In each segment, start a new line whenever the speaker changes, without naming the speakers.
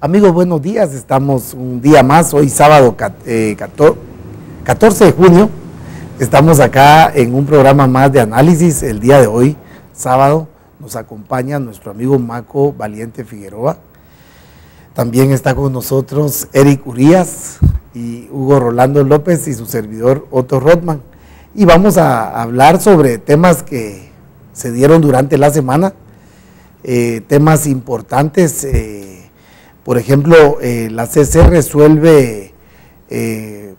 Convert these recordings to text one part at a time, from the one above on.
Amigos, buenos días. Estamos un día más, hoy sábado 14 de junio. Estamos acá en un programa más de análisis. El día de hoy, sábado, nos acompaña nuestro amigo Maco Valiente Figueroa. También está con nosotros Eric Urías y Hugo Rolando López y su servidor Otto Rothman. Y vamos a hablar sobre temas que se dieron durante la semana, temas importantes. Por ejemplo, la CC resuelve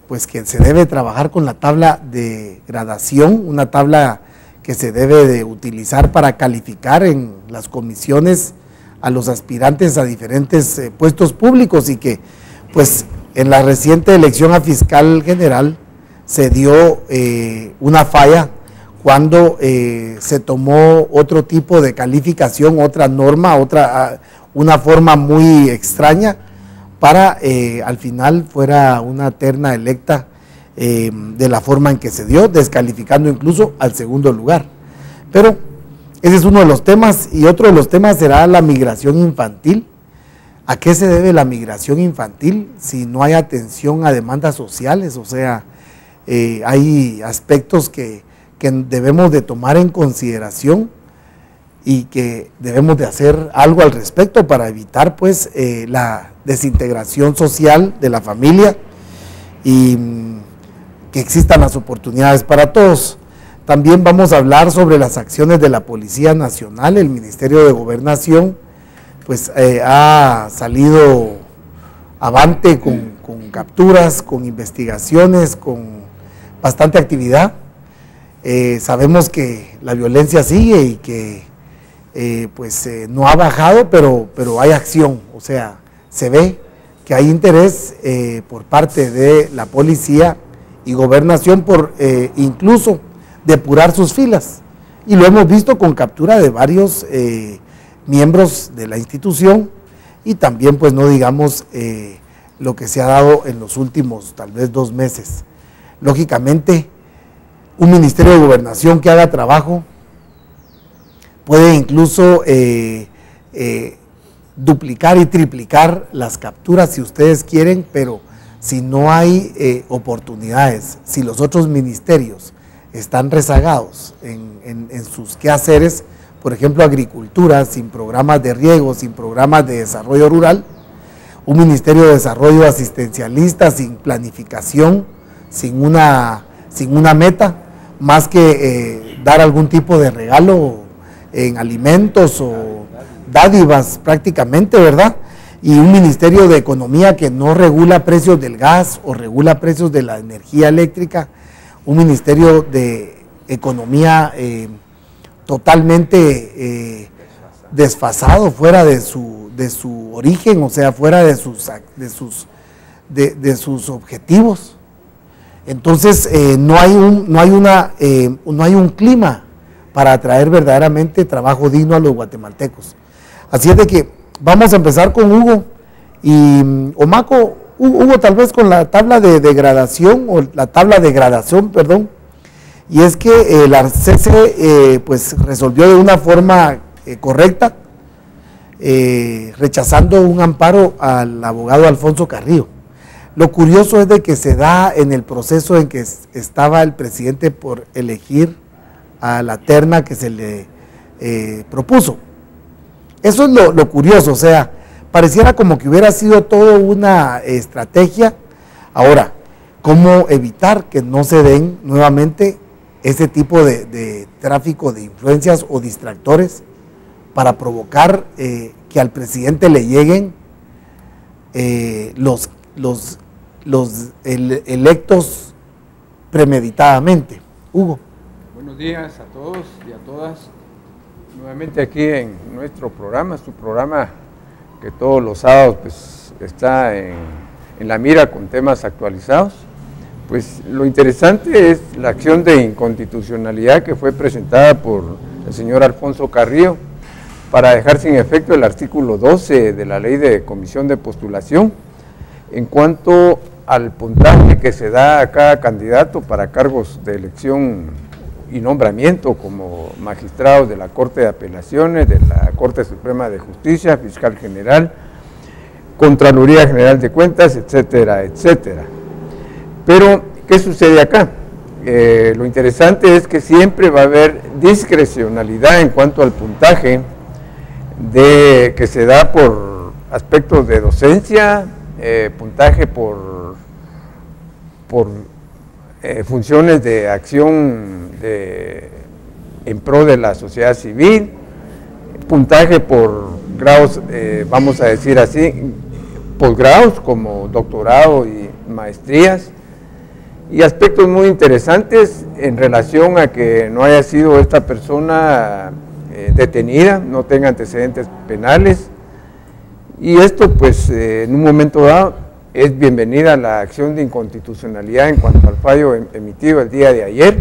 pues que se debe trabajar con la tabla de gradación, una tabla que se debe de utilizar para calificar en las comisiones a los aspirantes a diferentes puestos públicos, y que pues en la reciente elección a fiscal general se dio una falla cuando se tomó otro tipo de calificación, otra norma, una forma muy extraña para al final fuera una terna electa de la forma en que se dio, descalificando incluso al segundo lugar. Pero ese es uno de los temas, y otro de los temas será la migración infantil. ¿A qué se debe la migración infantil si no hay atención a demandas sociales? O sea, hay aspectos que debemos de tomar en consideración y que debemos de hacer algo al respecto para evitar pues la desintegración social de la familia y que existan las oportunidades para todos. También vamos a hablar sobre las acciones de la Policía Nacional. El Ministerio de Gobernación pues ha salido avante con capturas, con investigaciones, con bastante actividad. Sabemos que la violencia sigue y que no ha bajado, pero hay acción. O sea, se ve que hay interés por parte de la policía y gobernación por incluso depurar sus filas, y lo hemos visto con captura de varios miembros de la institución, y también pues no digamos lo que se ha dado en los últimos tal vez 2 meses. Lógicamente, un Ministerio de Gobernación que haga trabajo puede incluso duplicar y triplicar las capturas si ustedes quieren, pero si no hay oportunidades, si los otros ministerios están rezagados en sus quehaceres, por ejemplo agricultura, sin programas de riego, sin programas de desarrollo rural, un Ministerio de Desarrollo asistencialista, sin planificación, sin una meta, más que dar algún tipo de regalo en alimentos o dádivas prácticamente, ¿verdad? Y un Ministerio de Economía que no regula precios del gas o regula precios de la energía eléctrica, un Ministerio de Economía totalmente desfasado, fuera de su origen, o sea, fuera de sus objetivos. Entonces no hay un clima para atraer verdaderamente trabajo digno a los guatemaltecos. Así es de que vamos a empezar con Hugo y Maco. Hugo, tal vez con la tabla de degradación, o la tabla de gradación, perdón, y es que la CC pues resolvió de una forma correcta, rechazando un amparo al abogado Alfonso Carrillo. Lo curioso es de que se da en el proceso en que estaba el presidente por elegir a la terna que se le propuso. Eso es lo curioso, o sea, pareciera como que hubiera sido todo una estrategia. Ahora, ¿cómo evitar que no se den nuevamente ese tipo de tráfico de influencias o distractores para provocar que al presidente le lleguen los electos premeditadamente? Hugo.
Buenos días a todos y a todas. Nuevamente aquí en nuestro programa, su programa que todos los sábados pues está en la mira con temas actualizados. Pues lo interesante es la acción de inconstitucionalidad que fue presentada por el señor Alfonso Carrillo para dejar sin efecto el artículo 12 de la ley de comisión de postulación en cuanto al puntaje que se da a cada candidato para cargos de elección y nombramiento como magistrados de la Corte de Apelaciones, de la Corte Suprema de Justicia, fiscal general, Contraloría General de Cuentas, etcétera, etcétera. Pero, ¿qué sucede acá? Lo interesante es que siempre va a haber discrecionalidad en cuanto al puntaje que se da por aspectos de docencia, puntaje por funciones de acción en pro de la sociedad civil, puntaje por grados, vamos a decir así, posgrados como doctorado y maestrías, y aspectos muy interesantes en relación a que no haya sido esta persona detenida, no tenga antecedentes penales, y esto pues en un momento dado es bienvenida la acción de inconstitucionalidad en cuanto al fallo emitido el día de ayer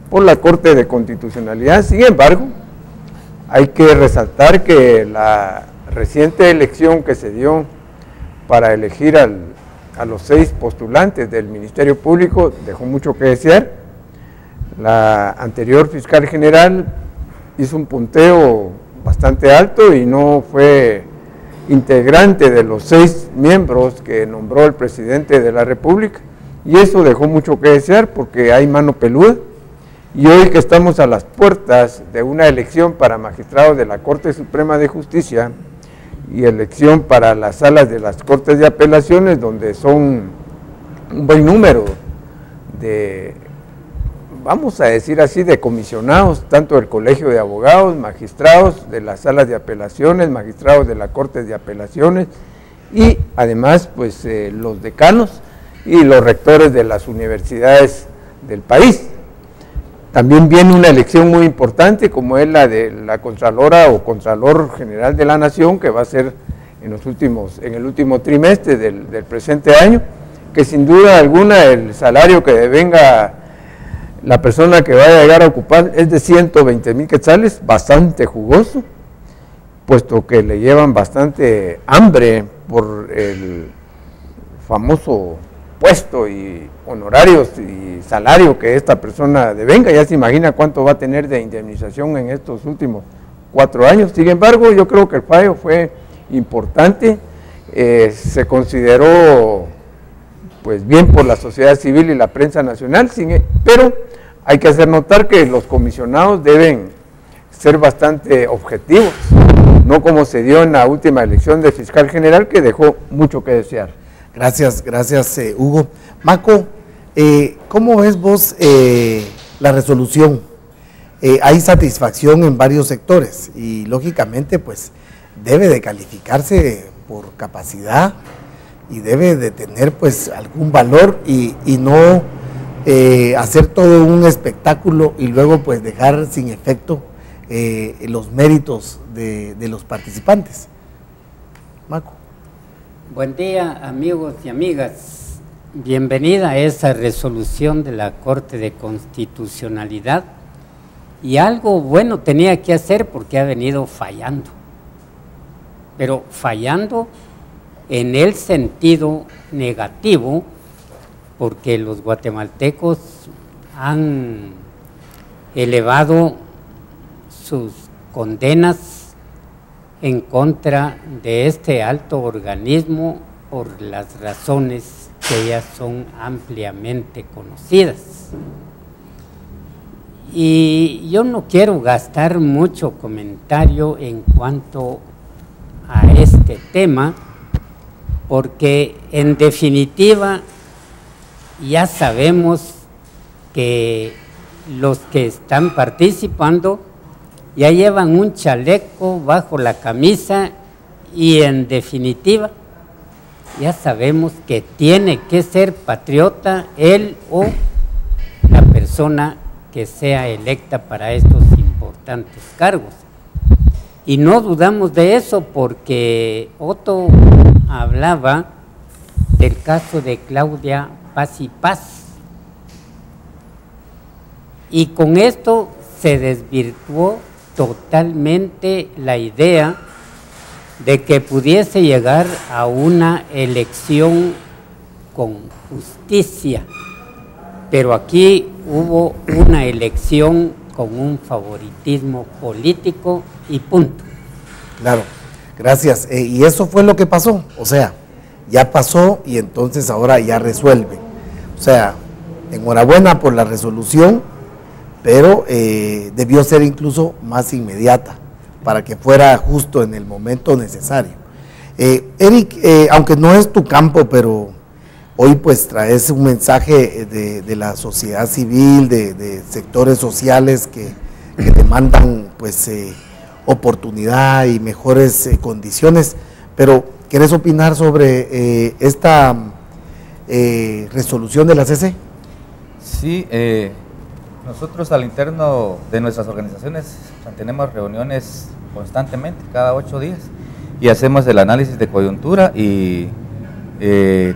por la Corte de Constitucionalidad. Sin embargo, hay que resaltar que la reciente elección que se dio para elegir a los 6 postulantes del Ministerio Público dejó mucho que desear. La anterior fiscal general hizo un punteo bastante alto y no fue integrante de los 6 miembros que nombró el presidente de la República, y eso dejó mucho que desear porque hay mano peluda. Y hoy que estamos a las puertas de una elección para magistrados de la Corte Suprema de Justicia y elección para las salas de las Cortes de Apelaciones, donde son un buen número de, vamos a decir así, de comisionados, tanto del Colegio de Abogados, magistrados de las salas de apelaciones, magistrados de las Cortes de Apelaciones, y además pues los decanos y los rectores de las universidades del país. También viene una elección muy importante como es la de la Contralora o Contralor General de la Nación, que va a ser en el último trimestre del presente año, que sin duda alguna el salario que devenga la persona que vaya a llegar a ocupar es de 120,000 quetzales, bastante jugoso, puesto que le llevan bastante hambre por el famoso puesto y honorarios y salario que esta persona devenga. Ya se imagina cuánto va a tener de indemnización en estos últimos 4 años. Sin embargo, yo creo que el fallo fue importante, se consideró pues bien por la sociedad civil y la prensa nacional, pero hay que hacer notar que los comisionados deben ser bastante objetivos, no como se dio en la última elección de fiscal general, que dejó mucho que desear.
Gracias, Hugo. Maco, ¿cómo ves vos la resolución? Hay satisfacción en varios sectores y lógicamente pues debe de calificarse por capacidad y debe de tener pues algún valor y no hacer todo un espectáculo y luego pues dejar sin efecto los méritos de los participantes. Maco.
Buen día, amigos y amigas. Bienvenida a esa resolución de la Corte de Constitucionalidad, y algo bueno tenía que hacer porque ha venido fallando, pero fallando en el sentido negativo, porque los guatemaltecos han elevado sus condenas en contra de este alto organismo por las razones que ya son ampliamente conocidas. Y yo no quiero gastar mucho comentario en cuanto a este tema, porque en definitiva ya sabemos que los que están participando ya llevan un chaleco bajo la camisa y en definitiva ya sabemos que tiene que ser patriota él o la persona que sea electa para estos importantes cargos. Y no dudamos de eso porque Otto hablaba del caso de Claudia Paz y Paz. Y con esto se desvirtuó totalmente la idea de que pudiese llegar a una elección con justicia, pero aquí hubo una elección con un favoritismo político y punto.
Claro, Gracias. Y eso fue lo que pasó, o sea, ya pasó y entonces ahora ya resuelve. O sea, enhorabuena por la resolución, pero debió ser incluso más inmediata para que fuera justo en el momento necesario. Eric, aunque no es tu campo, pero hoy pues traes un mensaje de la sociedad civil, de sectores sociales que demandan pues oportunidad y mejores condiciones, pero ¿querés opinar sobre esta resolución de la CC?
Sí, nosotros al interno de nuestras organizaciones mantenemos reuniones constantemente, cada 8 días, y hacemos el análisis de coyuntura y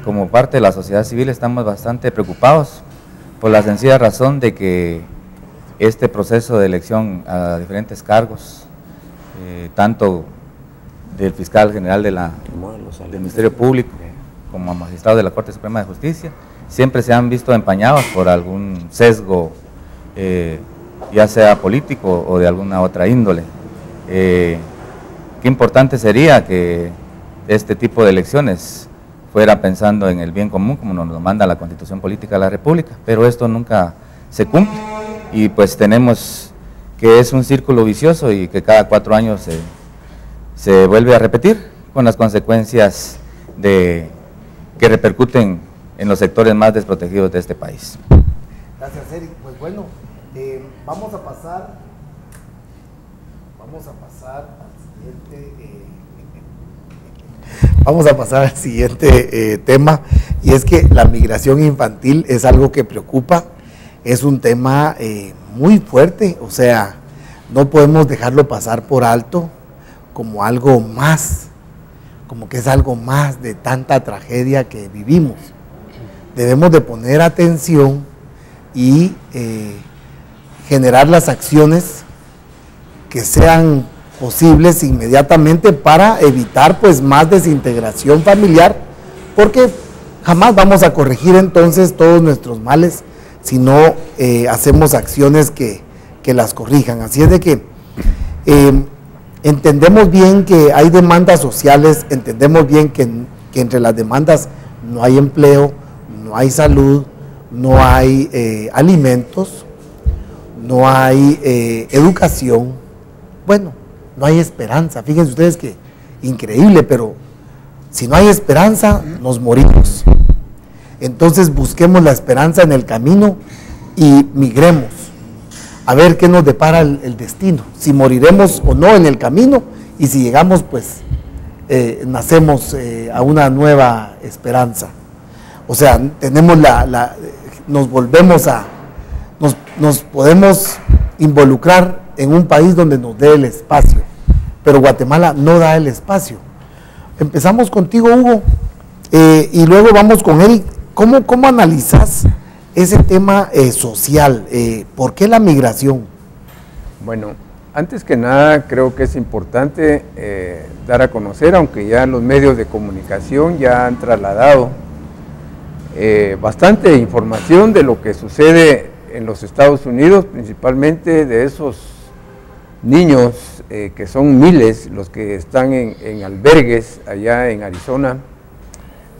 como parte de la sociedad civil estamos bastante preocupados por la sencilla razón de que este proceso de elección a diferentes cargos, tanto del fiscal general del Ministerio Público como a magistrado de la Corte Suprema de Justicia, siempre se han visto empañados por algún sesgo, ya sea político o de alguna otra índole. Qué importante sería que este tipo de elecciones fuera pensando en el bien común, como nos lo manda la Constitución Política de la República, pero esto nunca se cumple y pues tenemos que es un círculo vicioso y que cada 4 años se vuelve a repetir con las consecuencias que repercuten en los sectores más desprotegidos de este país.
Gracias, Eric. Pues bueno, vamos a pasar al siguiente tema, y es que la migración infantil es algo que preocupa, es un tema muy fuerte, o sea, no podemos dejarlo pasar por alto como algo más, como que es algo más de tanta tragedia que vivimos. Debemos de poner atención y generar las acciones que sean posibles inmediatamente para evitar pues más desintegración familiar, porque jamás vamos a corregir entonces todos nuestros males si no hacemos acciones que las corrijan. Así es de que entendemos bien que hay demandas sociales, entendemos bien que entre las demandas no hay empleo, no hay salud, no hay alimentos, no hay educación, bueno, no hay esperanza. Fíjense ustedes que increíble, pero si no hay esperanza, nos morimos. Entonces busquemos la esperanza en el camino y migremos a ver qué nos depara el destino, si moriremos o no en el camino, y si llegamos pues nacemos a una nueva esperanza. O sea, tenemos nos volvemos nos podemos involucrar en un país donde nos dé el espacio, pero Guatemala no da el espacio. Empezamos contigo, Hugo, y luego vamos con Eric. ¿Cómo analizas ese tema social? ¿Por qué la migración?
Bueno, antes que nada creo que es importante dar a conocer, aunque ya los medios de comunicación ya han trasladado bastante información de lo que sucede en los Estados Unidos, principalmente de esos niños que son miles los que están en albergues allá en Arizona,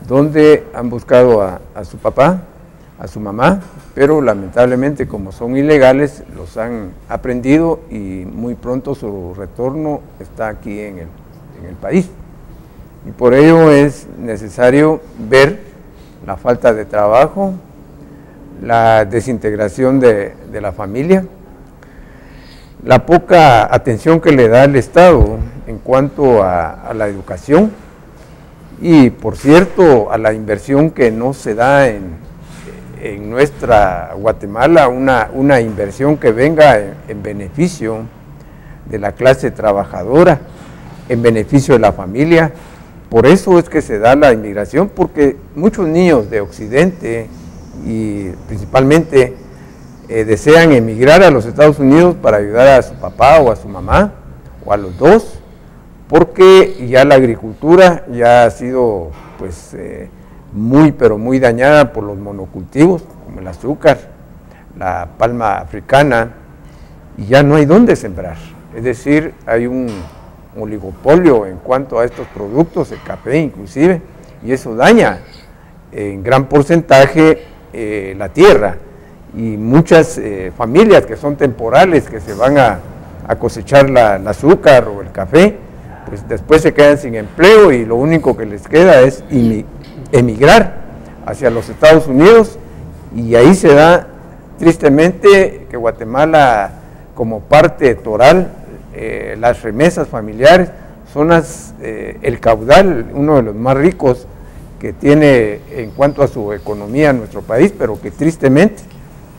donde han buscado a su papá, a su mamá, pero lamentablemente como son ilegales los han aprendido y muy pronto su retorno está aquí en el país. Y por ello es necesario ver la falta de trabajo, la desintegración de la familia, la poca atención que le da el Estado en cuanto a la educación y, por cierto, a la inversión que no se da en nuestra Guatemala, una inversión que venga en beneficio de la clase trabajadora, en beneficio de la familia. Por eso es que se da la inmigración, porque muchos niños de Occidente y principalmente desean emigrar a los Estados Unidos para ayudar a su papá o a su mamá, o a los dos, porque ya la agricultura ya ha sido pues muy pero muy dañada por los monocultivos, como el azúcar, la palma africana, y ya no hay dónde sembrar. Es decir, hay un oligopolio en cuanto a estos productos, el café inclusive, y eso daña en gran porcentaje la tierra, y muchas familias que son temporales, que se van a cosechar el azúcar o el café, pues después se quedan sin empleo y lo único que les queda es emigrar hacia los Estados Unidos, y ahí se da tristemente que Guatemala, como parte toral, las remesas familiares son el caudal, uno de los más ricos que tiene en cuanto a su economía en nuestro país, pero que tristemente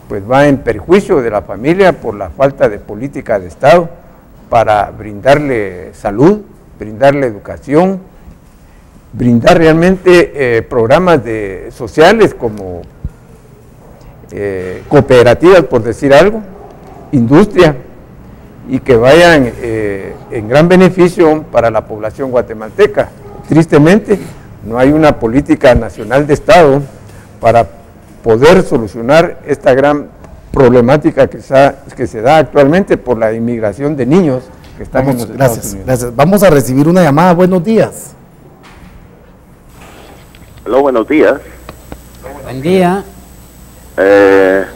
pues va en perjuicio de la familia por la falta de política de Estado para brindarle salud, brindarle educación, brindar realmente programas sociales como cooperativas, por decir algo, industria, y que vayan en gran beneficio para la población guatemalteca. Tristemente, no hay una política nacional de Estado para poder solucionar esta gran problemática que se da actualmente por la inmigración de niños que están en los Estados Unidos.
Gracias. Vamos a recibir una llamada. Buenos días.
Hola, buenos días.
Buen día.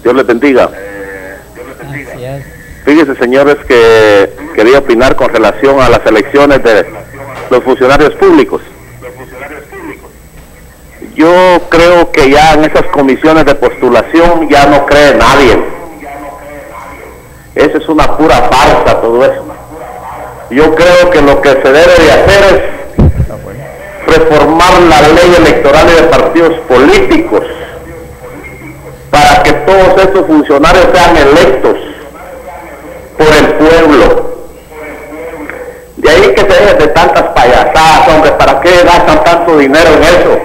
Dios les bendiga.
Gracias.
Fíjese, señores, que quería opinar con relación a las elecciones de los funcionarios públicos. Yo creo que ya en esas comisiones de postulación ya no cree nadie. Esa es una pura farsa todo eso. Yo creo que lo que se debe de hacer es reformar la ley electoral y de partidos políticos para que todos estos funcionarios sean electos por el pueblo. De ahí que se dejen de tantas payasadas, hombre, ¿para qué gastan tanto dinero en eso?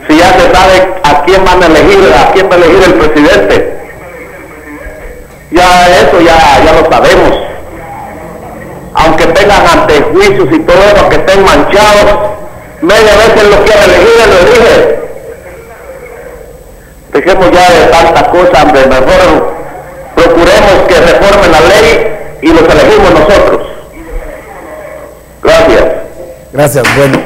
Si ya se sabe a quién van a elegir, a quién va a elegir el presidente. Ya eso ya lo sabemos. Aunque tengan antejuicios y todo eso, que estén manchados, media vez él lo quiere elegir, él lo elige. Dejemos ya de tanta cosa, hombre, mejor procuremos que reformen la ley y los elegimos nosotros. Gracias.
Gracias, bueno,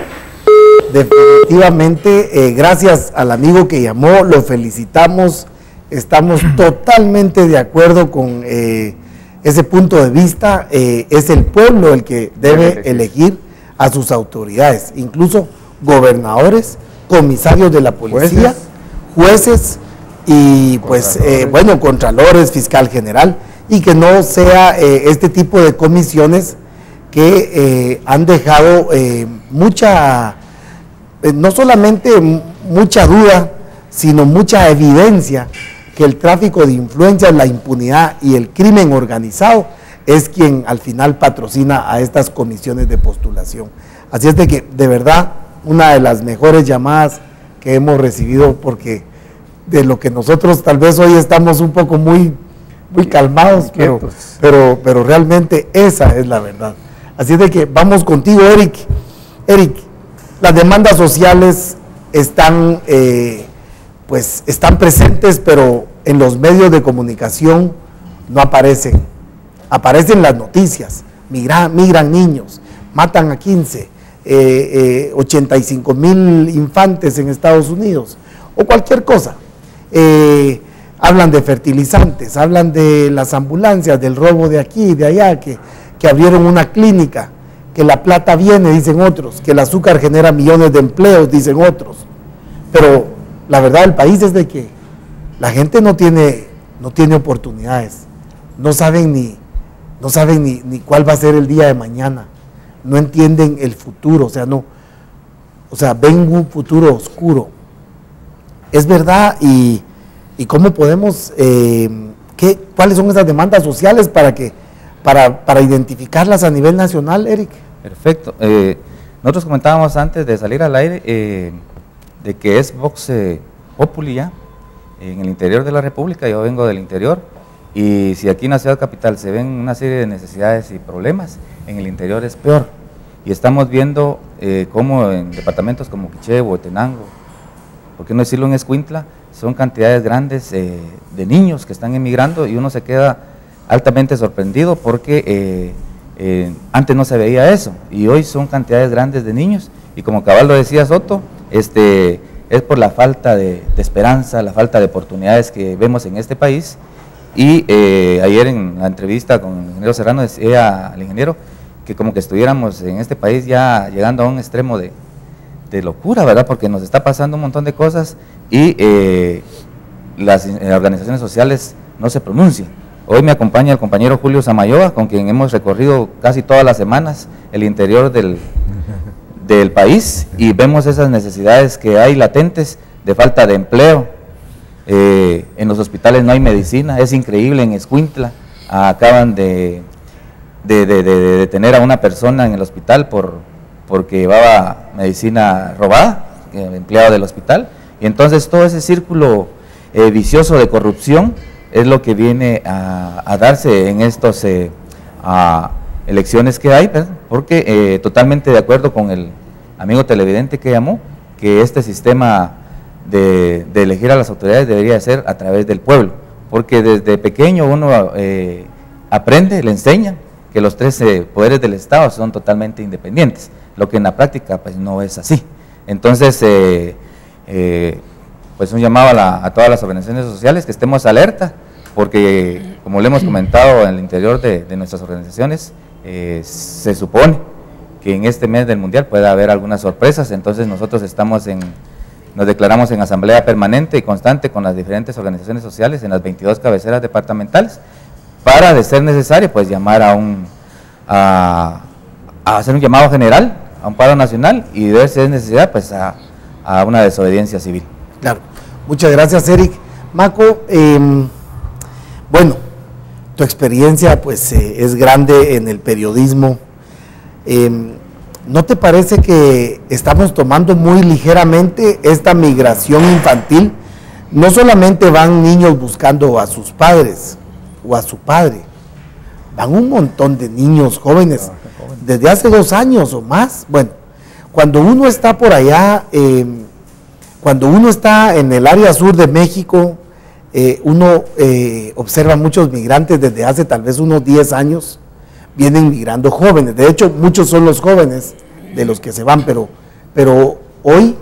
definitivamente, gracias al amigo que llamó, lo felicitamos, estamos totalmente de acuerdo con ese punto de vista. Es el pueblo el que debe elegir a sus autoridades, incluso gobernadores, comisarios de la policía, jueces y pues bueno, contralores, fiscal general, y que no sea este tipo de comisiones que han dejado mucha, no solamente mucha duda, sino mucha evidencia que el tráfico de influencias, la impunidad y el crimen organizado es quien al final patrocina a estas comisiones de postulación. Así es de que, de verdad, una de las mejores llamadas que hemos recibido, porque de lo que nosotros tal vez hoy estamos un poco muy calmados, pero realmente esa es la verdad. Así es de que vamos contigo, Eric. Eric, las demandas sociales están, pues están presentes, pero en los medios de comunicación no aparecen. Aparecen las noticias, migran niños, matan a 15, 85,000 infantes en Estados Unidos, o cualquier cosa. Hablan de fertilizantes, hablan de las ambulancias, del robo de aquí y de allá, que abrieron una clínica, que la plata viene, dicen otros, que el azúcar genera millones de empleos, dicen otros. Pero la verdad del país es de que la gente no tiene oportunidades, no saben ni cuál va a ser el día de mañana, no entienden el futuro, ven un futuro oscuro. Es verdad, y cómo podemos, cuáles son esas demandas sociales para identificarlas a nivel nacional, Eric.
Perfecto. Nosotros comentábamos antes de salir al aire de que es Vox Populi ya en el interior de la República. Yo vengo del interior, y si aquí en la ciudad capital se ven una serie de necesidades y problemas, en el interior es peor. Y estamos viendo cómo en departamentos como Quiché, Huehuetenango, por qué no decirlo en Escuintla, son cantidades grandes de niños que están emigrando, y uno se queda altamente sorprendido porque Antes no se veía eso, y hoy son cantidades grandes de niños, y como cabal lo decía Soto, es por la falta de esperanza, la falta de oportunidades que vemos en este país. Y ayer en la entrevista con el ingeniero Serrano decía al ingeniero que como que estuviéramos en este país ya llegando a un extremo de locura, ¿verdad? Porque nos está pasando un montón de cosas y las organizaciones sociales no se pronuncian. Hoy me acompaña el compañero Julio Samayoa, con quien hemos recorrido casi todas las semanas el interior del país, y vemos esas necesidades que hay latentes de falta de empleo. En los hospitales no hay medicina, es increíble. En Escuintla acaban de detener a una persona en el hospital porque llevaba medicina robada, empleado del hospital, y entonces todo ese círculo vicioso de corrupción es lo que viene a darse en estas elecciones que hay, ¿verdad? Porque totalmente de acuerdo con el amigo televidente que llamó, que este sistema de elegir a las autoridades debería ser a través del pueblo, porque desde pequeño uno aprende, le enseñan que los 13 poderes del Estado son totalmente independientes, lo que en la práctica pues no es así. Entonces, pues un llamado a todas las organizaciones sociales que estemos alerta, porque como le hemos comentado en el interior de nuestras organizaciones, se supone que en este mes del Mundial puede haber algunas sorpresas. Entonces nosotros nos declaramos en asamblea permanente y constante con las diferentes organizaciones sociales en las 22 cabeceras departamentales, para, de ser necesario, pues llamar a hacer un llamado general, a un paro nacional, y de ser necesidad, pues a una desobediencia civil.
Claro, muchas gracias, Eric. Maco, bueno, tu experiencia pues es grande en el periodismo. ¿No te parece que estamos tomando muy ligeramente esta migración infantil? No solamente van niños buscando a sus padres o a su padre, van un montón de niños jóvenes desde hace 2 años o más. Bueno, cuando uno está por allá, cuando uno está en el área sur de México, uno observa muchos migrantes desde hace tal vez unos 10 años, vienen migrando jóvenes. De hecho, muchos son los jóvenes de los que se van, pero hoy,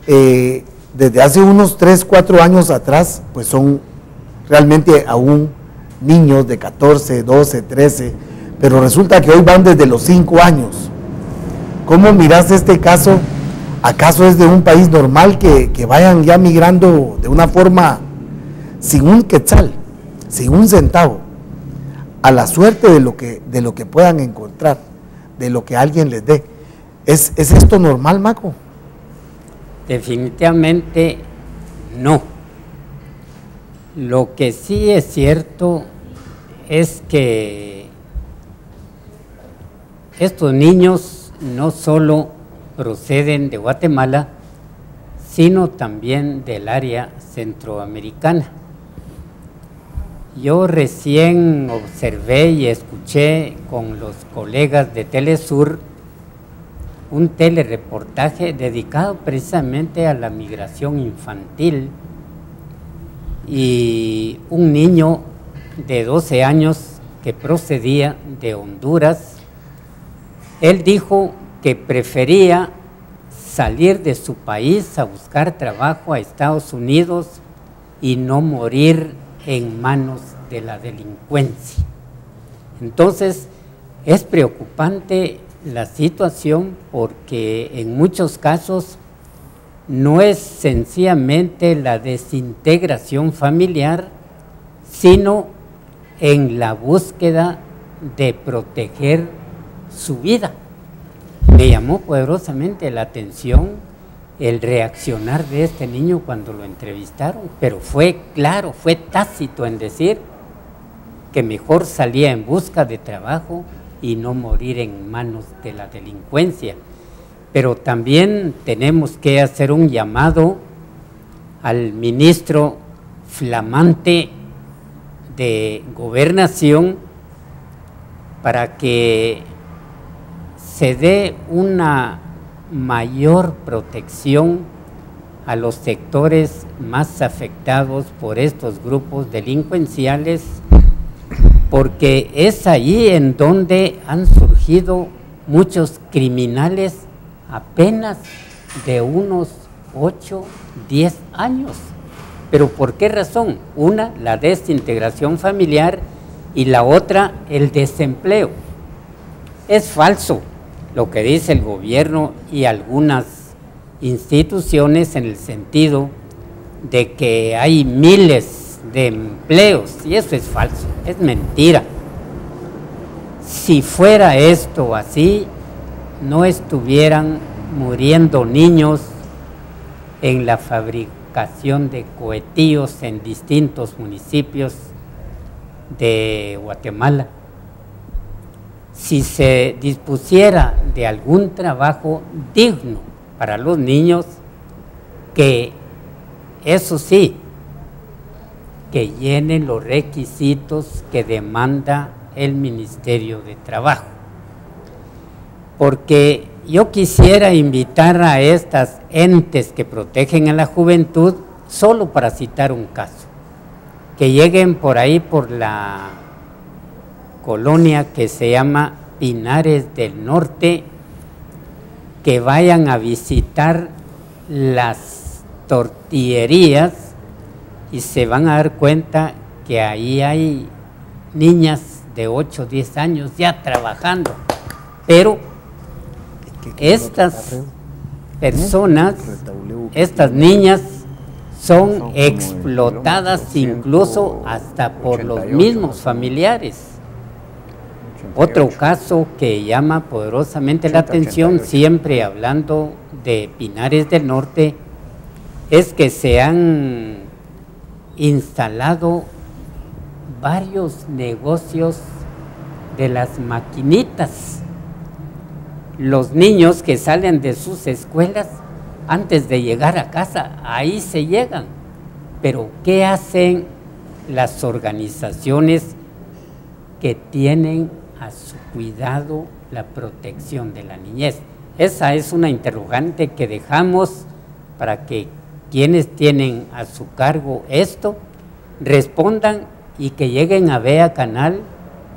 desde hace unos 3, 4 años atrás, pues son realmente aún niños de 14, 12, 13, pero resulta que hoy van desde los 5 años. ¿Cómo miras este caso? ¿Acaso es de un país normal que vayan ya migrando de una forma sin un quetzal, sin un centavo, a la suerte de lo que puedan encontrar, de lo que alguien les dé? ¿Es esto normal, Maco?
Definitivamente no. Lo que sí es cierto es que estos niños no solo proceden de Guatemala, sino también del área centroamericana. Yo recién observé y escuché con los colegas de Telesur un telereportaje dedicado precisamente a la migración infantil, y un niño de 12 años que procedía de Honduras, él dijo que prefería salir de su país a buscar trabajo a Estados Unidos y no morir en manos de la delincuencia. Entonces, es preocupante la situación, porque en muchos casos no es sencillamente la desintegración familiar, sino en la búsqueda de proteger su vida. Me llamó poderosamente la atención el reaccionar de este niño cuando lo entrevistaron, pero fue claro, fue tácito en decir que mejor salía en busca de trabajo y no morir en manos de la delincuencia. Pero también tenemos que hacer un llamado al ministro flamante de Gobernación para que se dé una mayor protección a los sectores más afectados por estos grupos delincuenciales, porque es ahí en donde han surgido muchos criminales apenas de unos 8, 10 años. ¿Pero por qué razón? Una, la desintegración familiar, y la otra, el desempleo. Es falso lo que dice el gobierno y algunas instituciones en el sentido de que hay miles de empleos, y eso es falso, es mentira. Si fuera esto así, no estuvieran muriendo niños en la fabricación de cohetillos en distintos municipios de Guatemala. Si se dispusiera de algún trabajo digno para los niños, que eso sí, que llenen los requisitos que demanda el Ministerio de Trabajo. Porque yo quisiera invitar a estas entes que protegen a la juventud, solo para citar un caso, que lleguen por ahí por la colonia que se llama Pinares del Norte, que vayan a visitar las tortillerías y se van a dar cuenta que ahí hay niñas de 8 o 10 años ya trabajando, pero estas personas, estas niñas son explotadas incluso hasta por los mismos familiares. Otro caso que llama poderosamente la atención, siempre hablando de Pinares del Norte, es que se han instalado varios negocios de las maquinitas. Los niños que salen de sus escuelas, antes de llegar a casa, ahí se llegan. Pero ¿qué hacen las organizaciones que tienen a su cuidado la protección de la niñez? Esa es una interrogante que dejamos para que quienes tienen a su cargo esto respondan y que lleguen a Vea Canal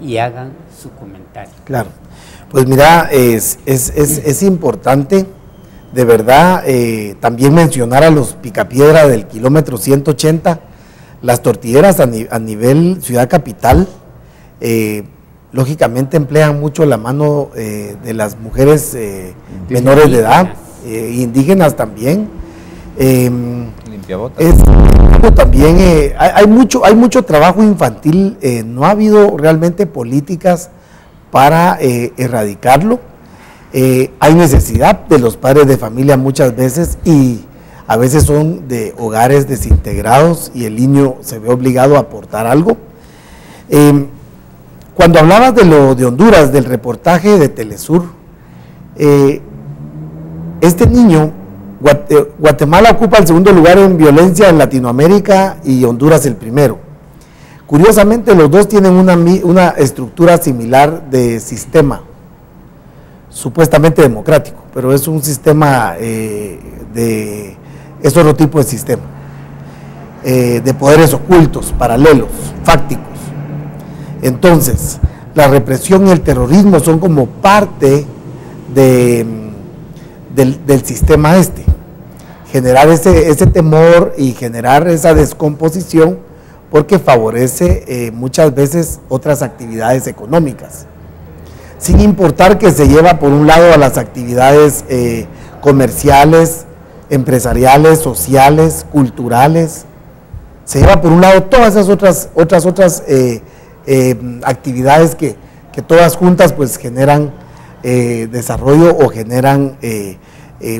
y hagan su comentario.
Claro, pues mira, es importante de verdad también mencionar a los picapiedra del kilómetro 180, las tortilleras a nivel ciudad capital, lógicamente emplean mucho la mano de las mujeres menores de edad, indígenas también. También hay mucho trabajo infantil, no ha habido realmente políticas para erradicarlo. Hay necesidad de los padres de familia muchas veces, y a veces son de hogares desintegrados y el niño se ve obligado a aportar algo. Cuando hablabas de lo de Honduras, del reportaje de Telesur, este niño, Guatemala ocupa el segundo lugar en violencia en Latinoamérica y Honduras el primero. Curiosamente, los dos tienen una estructura similar de sistema, supuestamente democrático, pero es un sistema es otro tipo de sistema, de poderes ocultos, paralelos, fácticos. Entonces, la represión y el terrorismo son como parte del sistema generar ese temor y generar esa descomposición, porque favorece muchas veces otras actividades económicas, sin importar que se lleva por un lado a las actividades comerciales, empresariales, sociales, culturales, se lleva por un lado todas esas otras actividades que todas juntas pues generan desarrollo o generan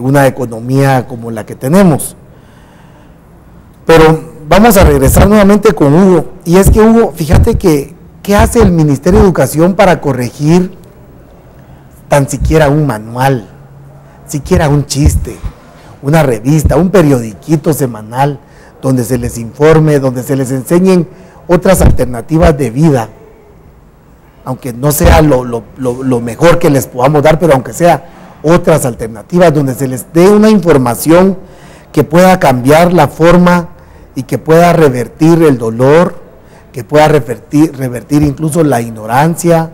una economía como la que tenemos. Pero vamos a regresar nuevamente con Hugo, y es que Hugo, fíjate que ¿qué hace el Ministerio de Educación para corregir tan siquiera un manual, siquiera un chiste, una revista, un periodiquito semanal donde se les informe, donde se les enseñen otras alternativas de vida, aunque no sea lo mejor que les podamos dar, pero aunque sea otras alternativas, donde se les dé una información que pueda cambiar la forma y que pueda revertir el dolor, que pueda revertir incluso la ignorancia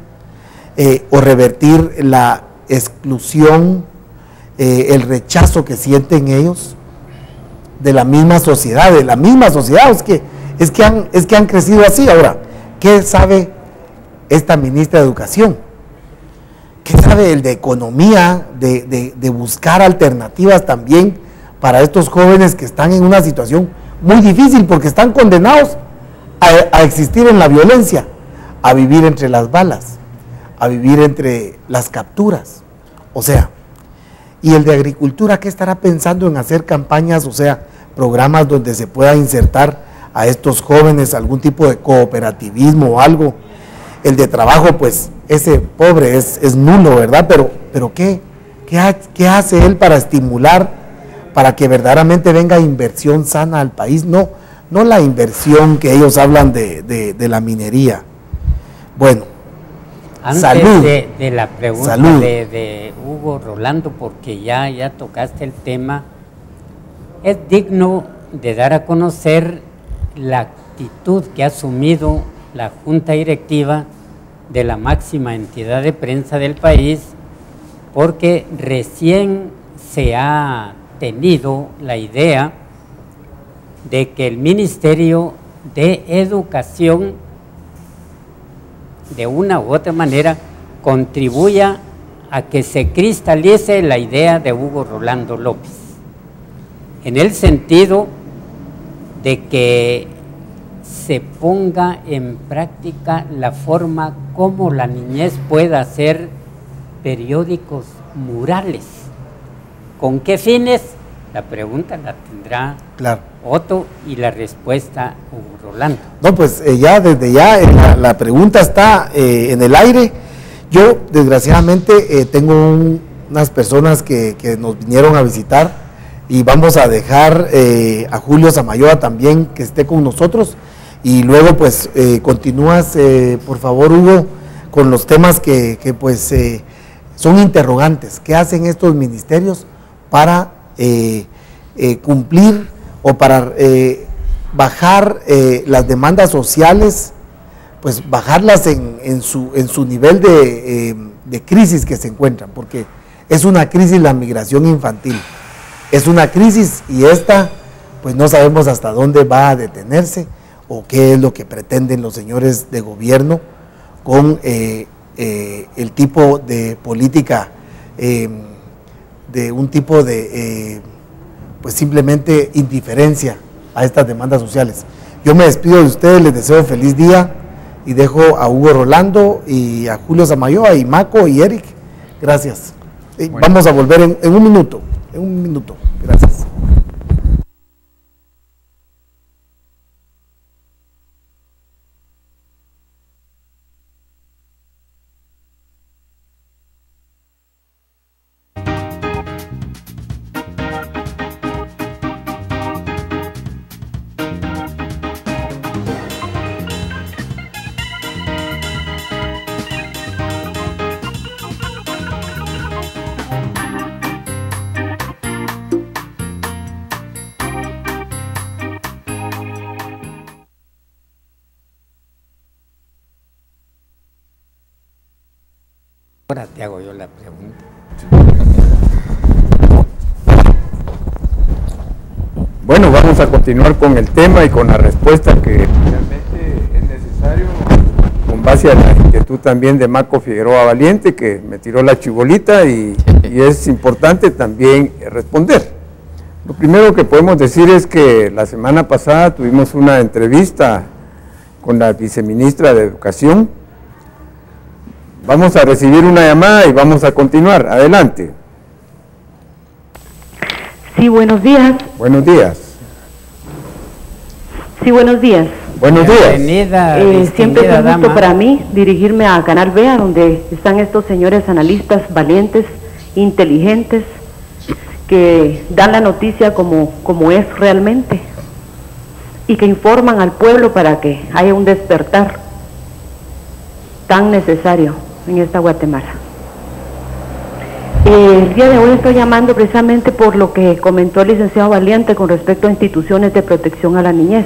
o revertir la exclusión, el rechazo que sienten ellos de la misma sociedad, es que han crecido así. Ahora, ¿qué sabe esta ministra de Educación? ¿Qué sabe el de Economía, de buscar alternativas también para estos jóvenes que están en una situación muy difícil porque están condenados a existir en la violencia, a vivir entre las balas, a vivir entre las capturas? O sea, y el de Agricultura, ¿qué estará pensando en hacer campañas, o sea, programas donde se pueda insertar a estos jóvenes algún tipo de cooperativismo o algo? El de Trabajo, pues ese pobre es nulo, ¿verdad? Pero ¿qué hace él para estimular, para que verdaderamente venga inversión sana al país? No la inversión que ellos hablan de la minería. Bueno,
antes
salud.
De la pregunta de Hugo Rolando, porque ya tocaste el tema, es digno de dar a conocer la actitud que ha asumido la Junta Directiva de la máxima entidad de prensa del país, porque recién se ha tenido la idea de que el Ministerio de Educación de una u otra manera contribuya a que se cristalice la idea de Hugo Rolando López, en el sentido de que se ponga en práctica la forma como la niñez pueda hacer periódicos murales. ¿Con qué fines? La pregunta la tendrá Otto y la respuesta Hugo Rolando.
No, pues desde ya la pregunta está en el aire. Yo desgraciadamente tengo unas personas que nos vinieron a visitar y vamos a dejar a Julio Samayoa también que esté con nosotros, y luego pues continúas por favor, Hugo, con los temas que pues son interrogantes. ¿Qué hacen estos ministerios para cumplir o para bajar las demandas sociales, pues bajarlas en su nivel de crisis que se encuentran? Porque es una crisis la migración infantil, es una crisis, y esta pues no sabemos hasta dónde va a detenerse o qué es lo que pretenden los señores de gobierno con el tipo de política, de un tipo de pues simplemente indiferencia a estas demandas sociales. Yo me despido de ustedes, les deseo feliz día y dejo a Hugo Rolando y a Julio Samayoa y Maco y Eric. Gracias. Bueno. Vamos a volver en un minuto. Gracias.
Ahora te hago yo la pregunta.
Bueno, vamos a continuar con el tema y con la respuesta que realmente es necesario, con base a la inquietud también de Maco Figueroa Valiente, que me tiró la chibolita y es importante también responder. Lo primero que podemos decir es que la semana pasada tuvimos una entrevista con la viceministra de Educación. Vamos a recibir una llamada y vamos a continuar. Adelante.
Sí, buenos días.
Buenos días.
Sí, buenos días.
Buenos días.
Bienvenida,
siempre es un gusto
dama.
para mí dirigirme a Canal Vea, donde están estos señores analistas valientes, inteligentes, que dan la noticia como es realmente y que informan al pueblo para que haya un despertar tan necesario en esta Guatemala. El día de hoy estoy llamando precisamente por lo que comentó el licenciado Valiente con respecto a instituciones de protección a la niñez.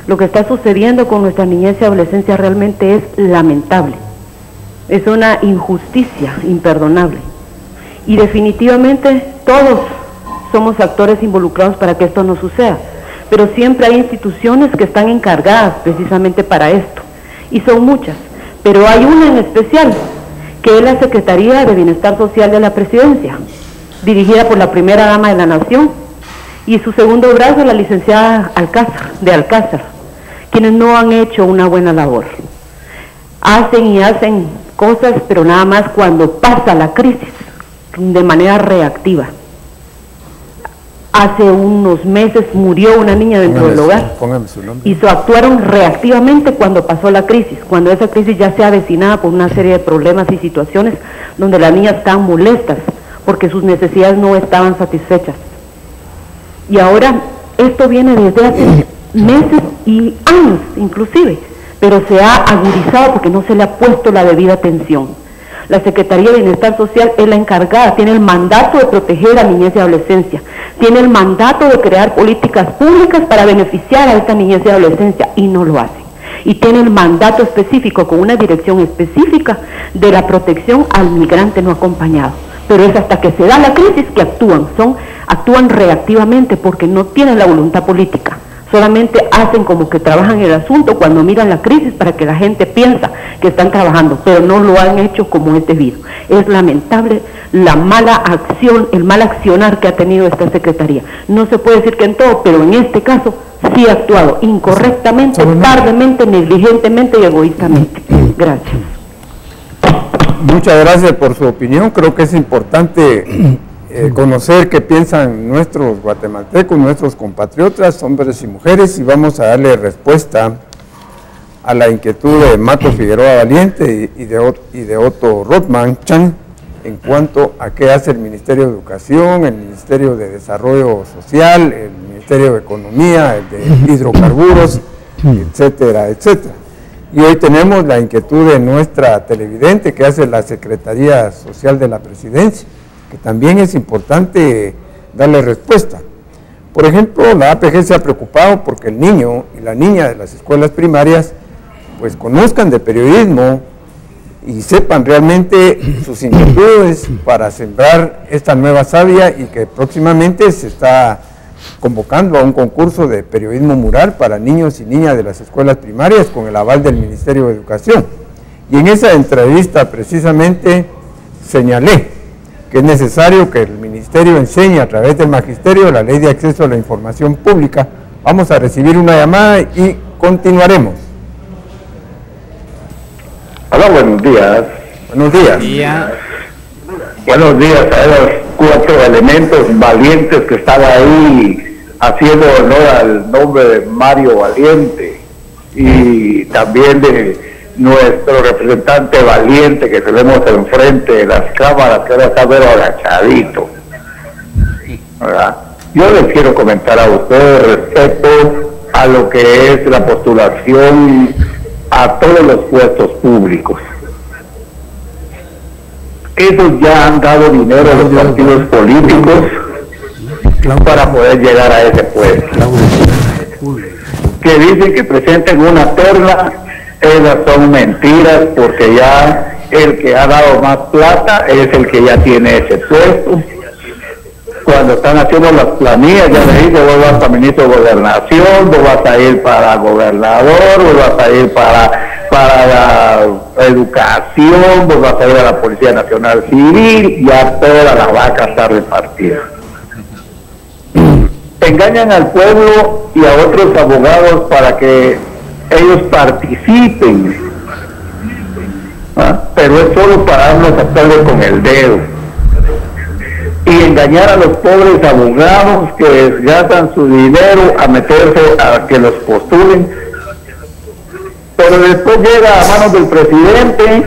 Lo que está sucediendo con nuestra niñez y adolescencia realmente es lamentable. Es una injusticia imperdonable. Y definitivamente todos somos actores involucrados para que esto no suceda. Pero siempre hay instituciones que están encargadas precisamente para esto. Y son muchas. Pero hay una en especial, que es la Secretaría de Bienestar Social de la Presidencia, dirigida por la primera dama de la Nación, y su segundo brazo, la licenciada Alcázar, quienes no han hecho una buena labor. Hacen cosas, pero nada más cuando pasa la crisis, de manera reactiva. Hace unos meses murió una niña dentro del hogar.
Póngame su nombre.
Y actuaron reactivamente cuando pasó la crisis, cuando esa crisis ya se avecinaba por una serie de problemas y situaciones donde las niñas estaban molestas porque sus necesidades no estaban satisfechas. Y ahora esto viene desde hace meses y años inclusive, pero se ha agudizado porque no se le ha puesto la debida atención. La Secretaría de Bienestar Social es la encargada, tiene el mandato de proteger a niñez y adolescencia, tiene el mandato de crear políticas públicas para beneficiar a esta niñez y adolescencia, y no lo hace. Y tiene el mandato específico, con una dirección específica de la protección al migrante no acompañado. Pero es hasta que se da la crisis que actúan reactivamente porque no tienen la voluntad política. Solamente hacen como que trabajan el asunto cuando miran la crisis para que la gente piensa que están trabajando, pero no lo han hecho como es debido. Es lamentable la mala acción, el mal accionar que ha tenido esta Secretaría. No se puede decir que en todo, pero en este caso sí ha actuado incorrectamente, tardemente, negligentemente y egoístamente. Gracias.
Muchas gracias por su opinión. Creo que es importante conocer qué piensan nuestros guatemaltecos, nuestros compatriotas, hombres y mujeres, y vamos a darle respuesta a la inquietud de Maco Figueroa Valiente y de Otto Rothman Chan en cuanto a qué hace el Ministerio de Educación, el Ministerio de Desarrollo Social, el Ministerio de Economía, el de Hidrocarburos, etcétera, etcétera. Y hoy tenemos la inquietud de nuestra televidente que hace la Secretaría Social de la Presidencia, que también es importante darle respuesta. Por ejemplo, la APG se ha preocupado porque el niño y la niña de las escuelas primarias pues conozcan de periodismo y sepan realmente sus inquietudes para sembrar esta nueva savia, y que próximamente se está convocando a un concurso de periodismo mural para niños y niñas de las escuelas primarias con el aval del Ministerio de Educación. Y en esa entrevista precisamente señalé que es necesario que el Ministerio enseñe a través del Magisterio la Ley de Acceso a la Información Pública. Vamos a recibir una llamada y continuaremos.
Hola, buenos días.
Buenos días.
Buenos días a esos 4 elementos valientes que están ahí haciendo honor al nombre de Mario Valiente, y también de nuestro representante Valiente que tenemos enfrente de las cámaras, que ahora está pero agachadito, ¿verdad? Yo les quiero comentar a ustedes respecto a lo que es la postulación a todos los puestos públicos. Ellos ya han dado dinero a los partidos políticos para poder llegar a ese puesto. Que dicen que presenten una terna, esas son mentiras, porque ya el que ha dado más plata es el que ya tiene ese puesto. Cuando están haciendo las planillas, ya le digo, vos vas a ministro de Gobernación, vos vas a ir para gobernador, vos vas a ir para la educación, vos vas a ir a la Policía Nacional Civil, ya toda la vaca está repartida. Engañan al pueblo y a otros abogados para que ellos participen, pero es solo para darnos a todos con el dedo. Y engañar a los pobres abogados que gastan su dinero a meterse a que los postulen, pero después llega a manos del presidente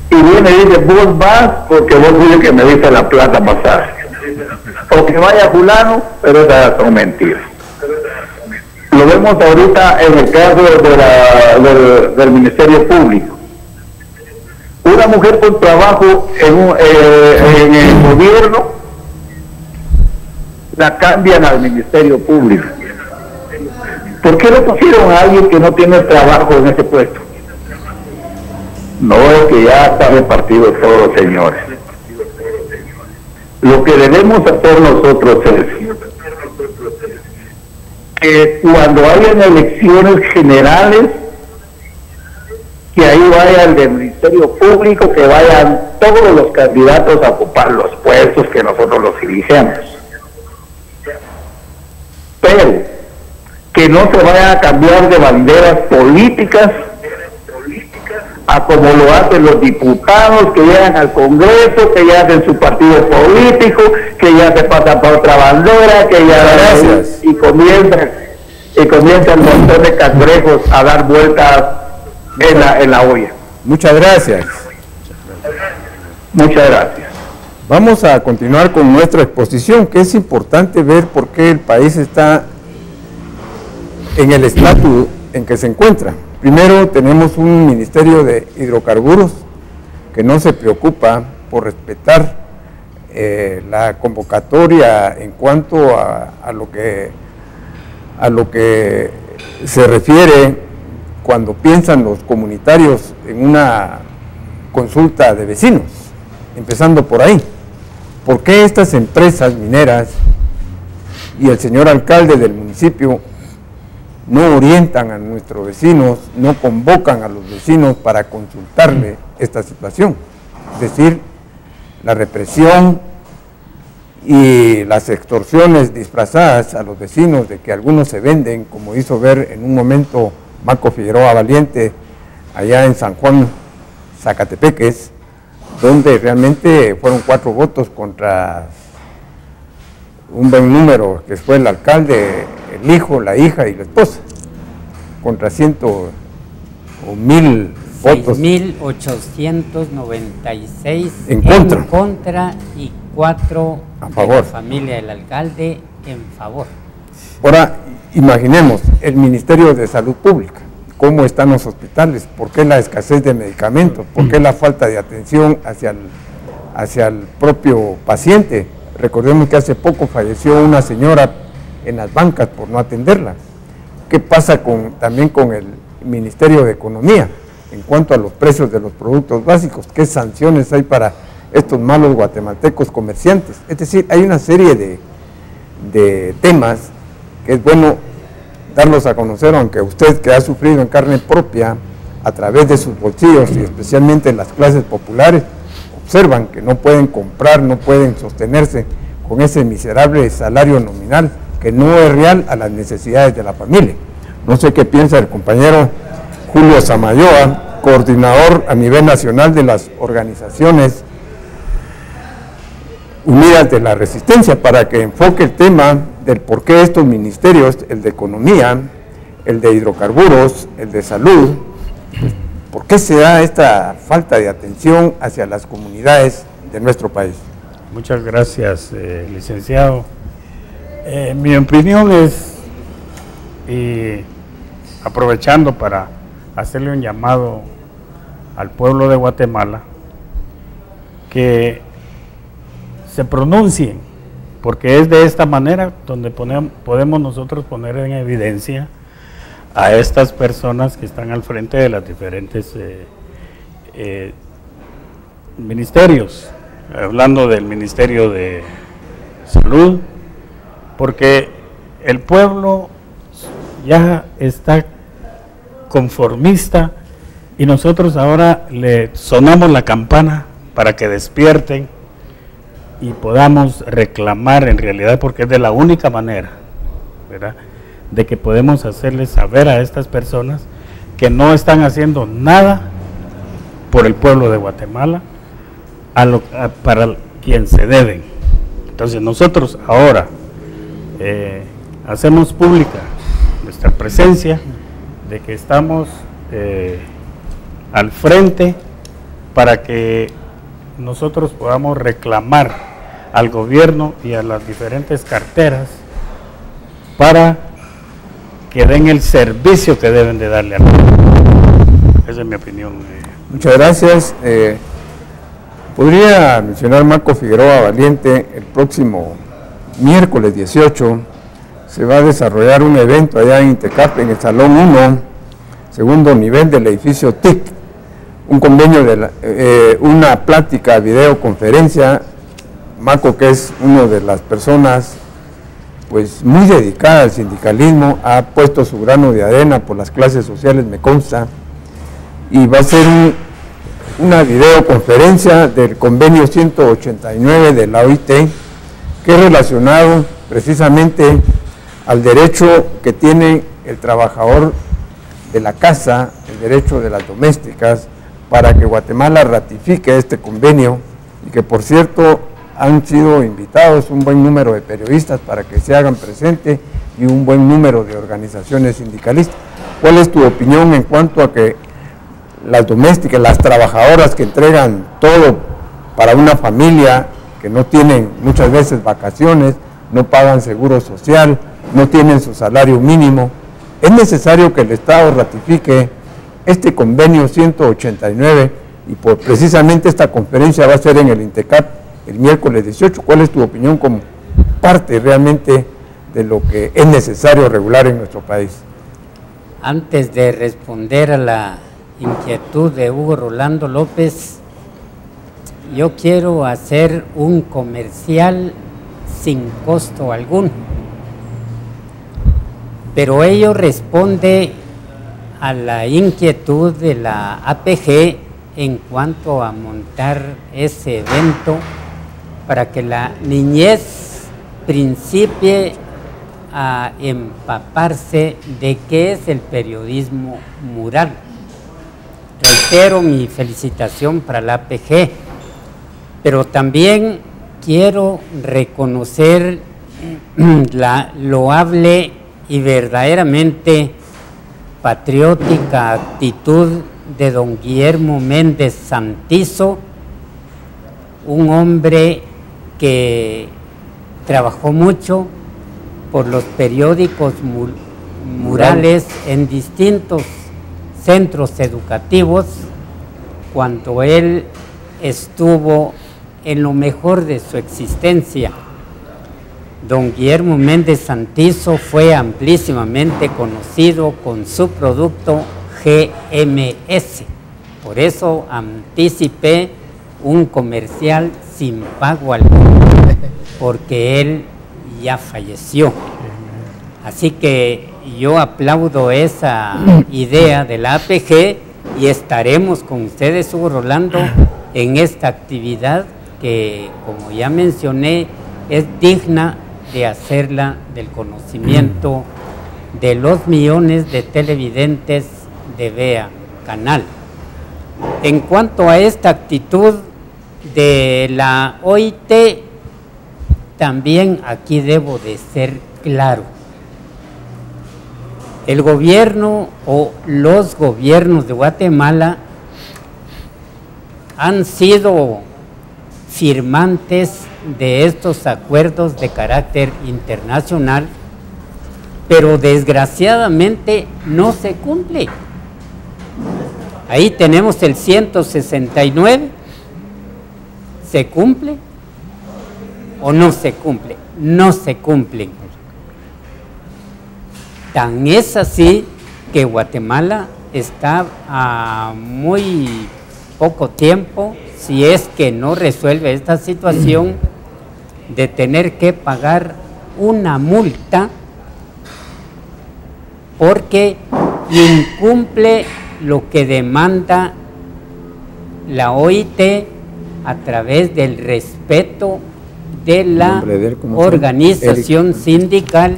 y viene y dice, vos vas porque vos fuiste que me diste la plata pasar, o que vaya fulano, pero esas son mentiras. Lo vemos ahorita en el caso del Ministerio Público. Una mujer con trabajo en el gobierno, la cambian al Ministerio Público. ¿Por qué le pusieron a alguien que no tiene trabajo en ese puesto? No, que ya está repartido todo, señores. Lo que debemos hacer nosotros es que cuando hayan elecciones generales, que ahí vaya el del Ministerio Público, que vayan todos los candidatos a ocupar los puestos que nosotros los dirigimos. Pero que no se vaya a cambiar de banderas políticas a como lo hacen los diputados que llegan al Congreso, que ya hacen su partido político, que ya se pasan por otra bandera, que ya y comienzan un montón de cangrejos a dar vueltas en la olla.
Muchas gracias.
Muchas gracias.
Vamos a continuar con nuestra exposición, que es importante ver por qué el país está en el estatus en que se encuentra. Primero, tenemos un Ministerio de Hidrocarburos que no se preocupa por respetar la convocatoria en cuanto a lo que se refiere cuando piensan los comunitarios en una consulta de vecinos, empezando por ahí. ¿Por qué estas empresas mineras y el señor alcalde del municipio no orientan a nuestros vecinos, no convocan a los vecinos para consultarle esta situación? Es decir, la represión y las extorsiones disfrazadas a los vecinos de que algunos se venden, como hizo ver en un momento Maco Figueroa Valiente allá en San Juan, Zacatepeques, donde realmente fueron 4 votos contra un buen número, que fue el alcalde, el hijo, la hija y la esposa, contra 100 o 1000 votos.
6.896
en
contra y 4
a favor.
De la familia del alcalde en favor.
Ahora, imaginemos el Ministerio de Salud Pública, cómo están los hospitales, por qué la escasez de medicamentos, por qué la falta de atención hacia el propio paciente. Recordemos que hace poco falleció una señora en las bancas por no atenderla. ¿Qué pasa también con el Ministerio de Economía en cuanto a los precios de los productos básicos? ¿Qué sanciones hay para estos malos guatemaltecos comerciantes? Es decir, hay una serie de temas que es bueno darlos a conocer, aunque usted, que ha sufrido en carne propia a través de sus bolsillos y especialmente las clases populares, observan que no pueden comprar, no pueden sostenerse con ese miserable salario nominal que no es real a las necesidades de la familia. No sé qué piensa el compañero Julio Samayoa, coordinador a nivel nacional de las organizaciones unidas de la resistencia, para que enfoque el tema del por qué estos ministerios, el de Economía, el de Hidrocarburos, el de Salud, ¿por qué se da esta falta de atención hacia las comunidades de nuestro país?
Muchas gracias, licenciado. Mi opinión es, aprovechando para hacerle un llamado al pueblo de Guatemala, que se pronuncien, porque es de esta manera donde podemos nosotros poner en evidencia a estas personas que están al frente de los diferentes ministerios, hablando del Ministerio de Salud, porque el pueblo ya está conformista y nosotros ahora le sonamos la campana para que despierten y podamos reclamar en realidad, porque es de la única manera, ¿verdad?, de que podemos hacerles saber a estas personas que no están haciendo nada por el pueblo de Guatemala para quien se deben. Entonces nosotros ahora hacemos pública nuestra presencia de que estamos al frente para que nosotros podamos reclamar al gobierno y a las diferentes carteras para que den el servicio que deben de darle al pueblo. Esa es mi opinión.
Muchas gracias. Podría mencionar Marco Figueroa Valiente, el próximo miércoles 18 se va a desarrollar un evento allá en Intecap, en el Salón 1, segundo nivel del edificio TIC, un convenio de una plática, videoconferencia. Maco, que es una de las personas pues muy dedicada al sindicalismo, ha puesto su grano de arena por las clases sociales, me consta, y va a ser una videoconferencia del convenio 189 de la OIT, que es relacionado precisamente al derecho que tiene el trabajador de la casa, el derecho de las domésticas, para que Guatemala ratifique este convenio, y que por cierto han sido invitados un buen número de periodistas para que se hagan presente y un buen número de organizaciones sindicalistas. ¿Cuál es tu opinión en cuanto a que las domésticas, las trabajadoras que entregan todo para una familia, que no tienen muchas veces vacaciones, no pagan seguro social, no tienen su salario mínimo, es necesario que el Estado ratifique este convenio 189 y precisamente esta conferencia va a ser en el Intecap el miércoles 18. ¿Cuál es tu opinión como parte realmente de lo que es necesario regular en nuestro país?
Antes de responder a la inquietud de Hugo Rolando López, yo quiero hacer un comercial sin costo alguno, pero ello responde a la inquietud de la APG en cuanto a montar ese evento para que la niñez principie a empaparse de qué es el periodismo mural. Reitero mi felicitación para la APG, pero también quiero reconocer la loable y verdaderamente patriótica actitud de don Guillermo Méndez Santizo, un hombre que trabajó mucho por los periódicos murales en distintos centros educativos cuando él estuvo en lo mejor de su existencia. Don Guillermo Méndez Santizo fue amplísimamente conocido con su producto GMS, por eso anticipé un comercial sin pago alguno, porque él ya falleció. Así que yo aplaudo esa idea de la APG y estaremos con ustedes, Hugo Rolando, en esta actividad que, como ya mencioné, es digna de hacerla del conocimiento de los millones de televidentes de VEA Canal. En cuanto a esta actitud de la OIT, también aquí debo de ser claro. El gobierno o los gobiernos de Guatemala han sido firmantes de estos acuerdos de carácter internacional, pero desgraciadamente no se cumple. Ahí tenemos el 169, ¿se cumple o no se cumple? No se cumplen. Tan es así que Guatemala está a muy poco tiempo, si es que no resuelve esta situación, de tener que pagar una multa porque incumple lo que demanda la OIT a través del respeto de la organización sindical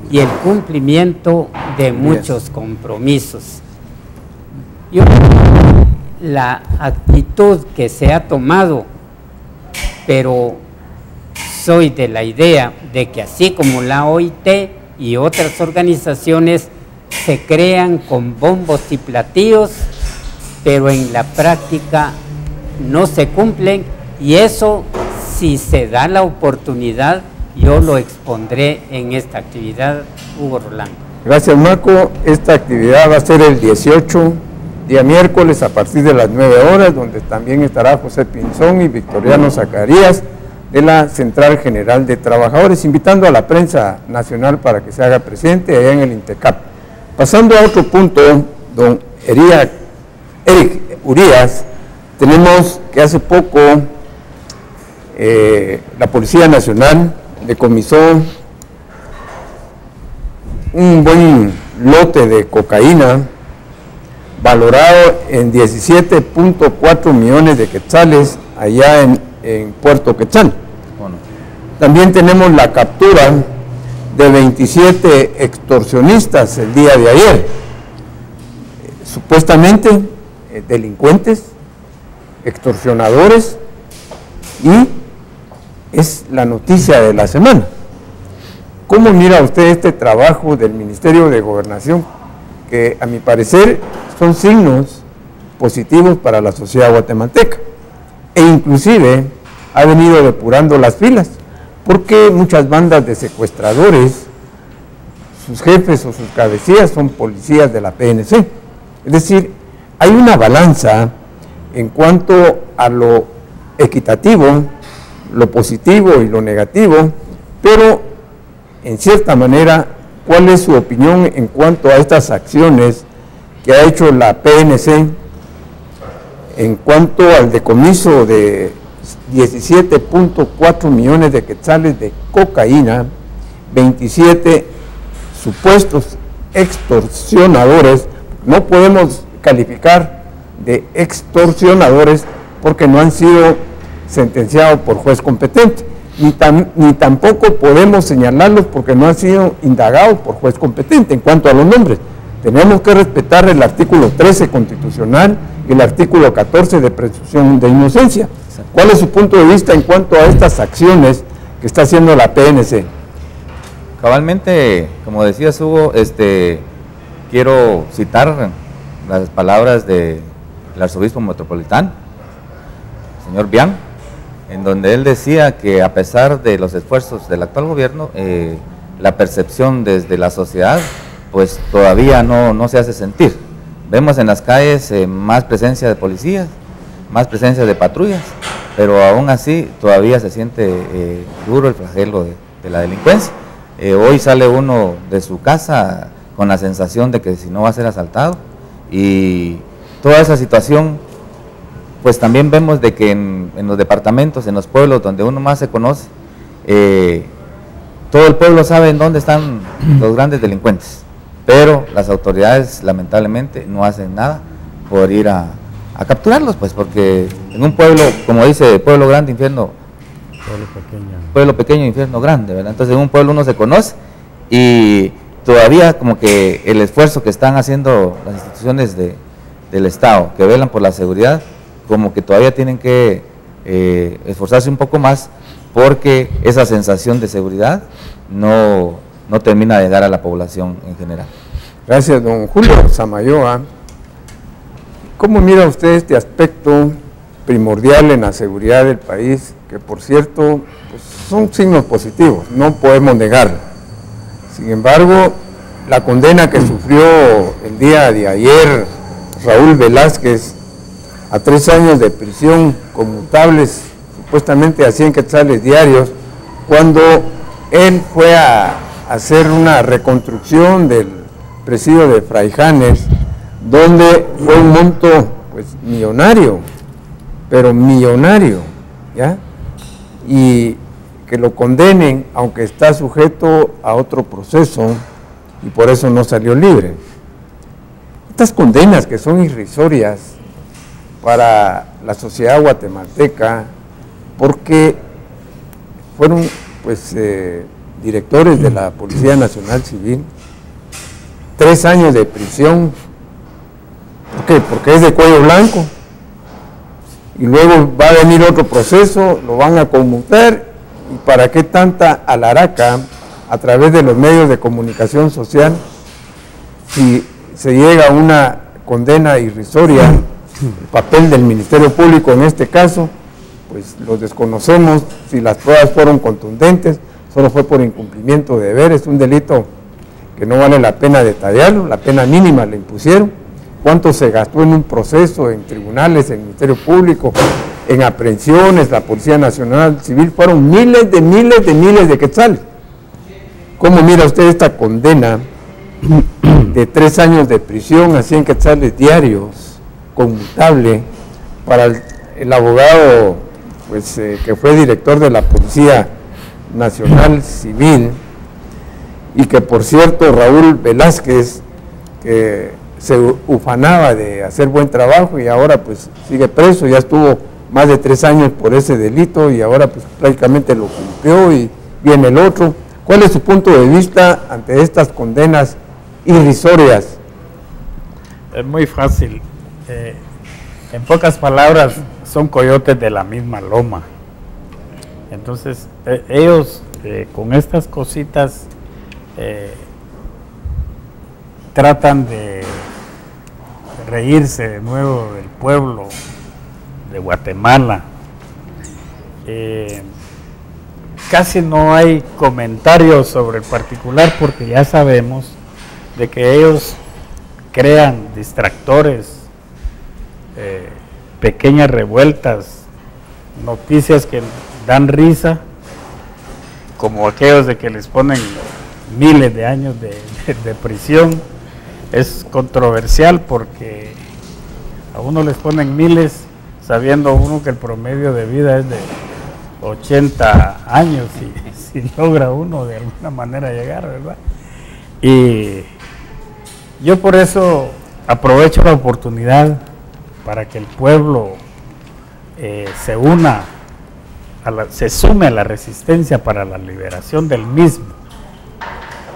y el cumplimiento de muchos compromisos. La actitud que se ha tomado, pero soy de la idea de que así como la OIT y otras organizaciones se crean con bombos y platillos, pero en la práctica no se cumplen, y eso, si se da la oportunidad, yo lo expondré en esta actividad, Hugo Rolando.
Gracias, Marco. Esta actividad va a ser el 18, día miércoles, a partir de las 9 horas, donde también estará José Pinzón y Victoriano Zacarías, de la Central General de Trabajadores, invitando a la prensa nacional para que se haga presente allá en el INTECAP. Pasando a otro punto, don Eric Urías, tenemos que hace poco la Policía Nacional decomisó un buen lote de cocaína valorado en 17.4 millones de quetzales allá en Puerto Quetzal. Bueno. También tenemos la captura de 27 extorsionistas el día de ayer, supuestamente delincuentes, extorsionadores, y es la noticia de la semana. ¿Cómo mira usted este trabajo del Ministerio de Gobernación, que a mi parecer son signos positivos para la sociedad guatemalteca, e inclusive ha venido depurando las filas, porque muchas bandas de secuestradores, sus jefes o sus cabecillas son policías de la PNC? Es decir, hay una balanza en cuanto a lo equitativo, lo positivo y lo negativo, pero en cierta manera, ¿cuál es su opinión en cuanto a estas acciones que ha hecho la PNC en cuanto al decomiso de 17.4 millones de quetzales de cocaína, 27 supuestos extorsionadores? No podemos calificar de extorsionadores porque no han sido sentenciados por juez competente, ni tampoco podemos señalarlos porque no han sido indagados por juez competente. En cuanto a los nombres, tenemos que respetar el artículo 13 constitucional y el artículo 14 de presunción de inocencia. ¿Cuál es su punto de vista en cuanto a estas acciones que está haciendo la PNC?
Cabalmente, como decías, Hugo, quiero citar las palabras del arzobispo metropolitano, señor Bian, en donde él decía que a pesar de los esfuerzos del actual gobierno, la percepción desde la sociedad pues todavía no se hace sentir. Vemos en las calles más presencia de policías, más presencia de patrullas, pero aún así todavía se siente duro el flagelo de la delincuencia. Hoy sale uno de su casa con la sensación de que si no va a ser asaltado, y toda esa situación, pues también vemos de que en los departamentos, en los pueblos donde uno más se conoce, todo el pueblo sabe en dónde están los grandes delincuentes, pero las autoridades lamentablemente no hacen nada por ir a capturarlos, pues porque en un pueblo, como dice, pueblo grande, infierno, pueblo pequeño, infierno grande, ¿verdad? Entonces en un pueblo uno se conoce, y todavía como que el esfuerzo que están haciendo las instituciones del Estado, que velan por la seguridad, como que todavía tienen que esforzarse un poco más, porque esa sensación de seguridad no termina de llegar a la población en general.
Gracias, don Julio Samayoa. ¿Cómo mira usted este aspecto primordial en la seguridad del país, que por cierto pues son signos positivos, no podemos negarlo? Sin embargo, la condena que sufrió el día de ayer Raúl Velázquez a 3 años de prisión conmutables, supuestamente a 100 quetzales diarios, cuando él fue a hacer una reconstrucción del presidio de Fraijanes, donde fue un monto pues millonario, pero millonario, ¿ya? Y que lo condenen, aunque está sujeto a otro proceso, y por eso no salió libre. Estas condenas que son irrisorias para la sociedad guatemalteca, porque fueron pues directores de la Policía Nacional Civil, 3 años de prisión. ¿Por qué? Porque es de cuello blanco, y luego va a venir otro proceso, lo van a conmutar. ¿Y para qué tanta alaraca a través de los medios de comunicación social si se llega a una condena irrisoria? El papel del Ministerio Público en este caso, pues lo desconocemos, si las pruebas fueron contundentes, solo fue por incumplimiento de deberes, un delito que no vale la pena detallarlo, la pena mínima le impusieron. ¿Cuánto se gastó en un proceso, en tribunales, en Ministerio Público, en aprehensiones, la Policía Nacional Civil, fueron miles de quetzales. ¿Cómo mira usted esta condena de 3 años de prisión a 100 quetzales diarios, conmutable, para el abogado pues, que fue director de la Policía Nacional Civil, y que por cierto Raúl Velázquez, que se ufanaba de hacer buen trabajo y ahora pues sigue preso, ya estuvo más de 3 años por ese delito y ahora pues prácticamente lo cumplió y viene el otro? ¿Cuál es su punto de vista ante estas condenas irrisorias?
Es muy fácil. En pocas palabras, son coyotes de la misma loma. Entonces, ellos con estas cositas tratan de reírse de nuevo del pueblo de Guatemala. Casi no hay comentarios sobre el particular porque ya sabemos de que ellos crean distractores, pequeñas revueltas, noticias que dan risa, como aquellos de que les ponen miles de años de prisión. Es controversial porque a uno les ponen miles sabiendo uno que el promedio de vida es de 80 años y si logra uno de alguna manera llegar, ¿verdad? Y yo por eso aprovecho la oportunidad para que el pueblo se una, se sume a la resistencia para la liberación del mismo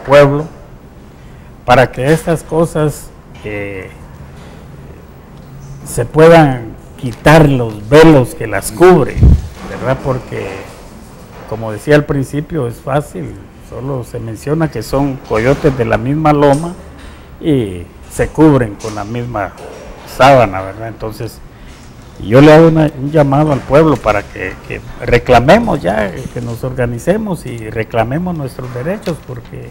pueblo, para que estas cosas se puedan quitar los velos que las cubren, ¿verdad? Porque, como decía al principio, es fácil, solo se menciona que son coyotes de la misma loma y se cubren con la misma sábana, ¿verdad? Entonces, yo le hago un llamado al pueblo para que reclamemos ya, que nos organicemos y reclamemos nuestros derechos, porque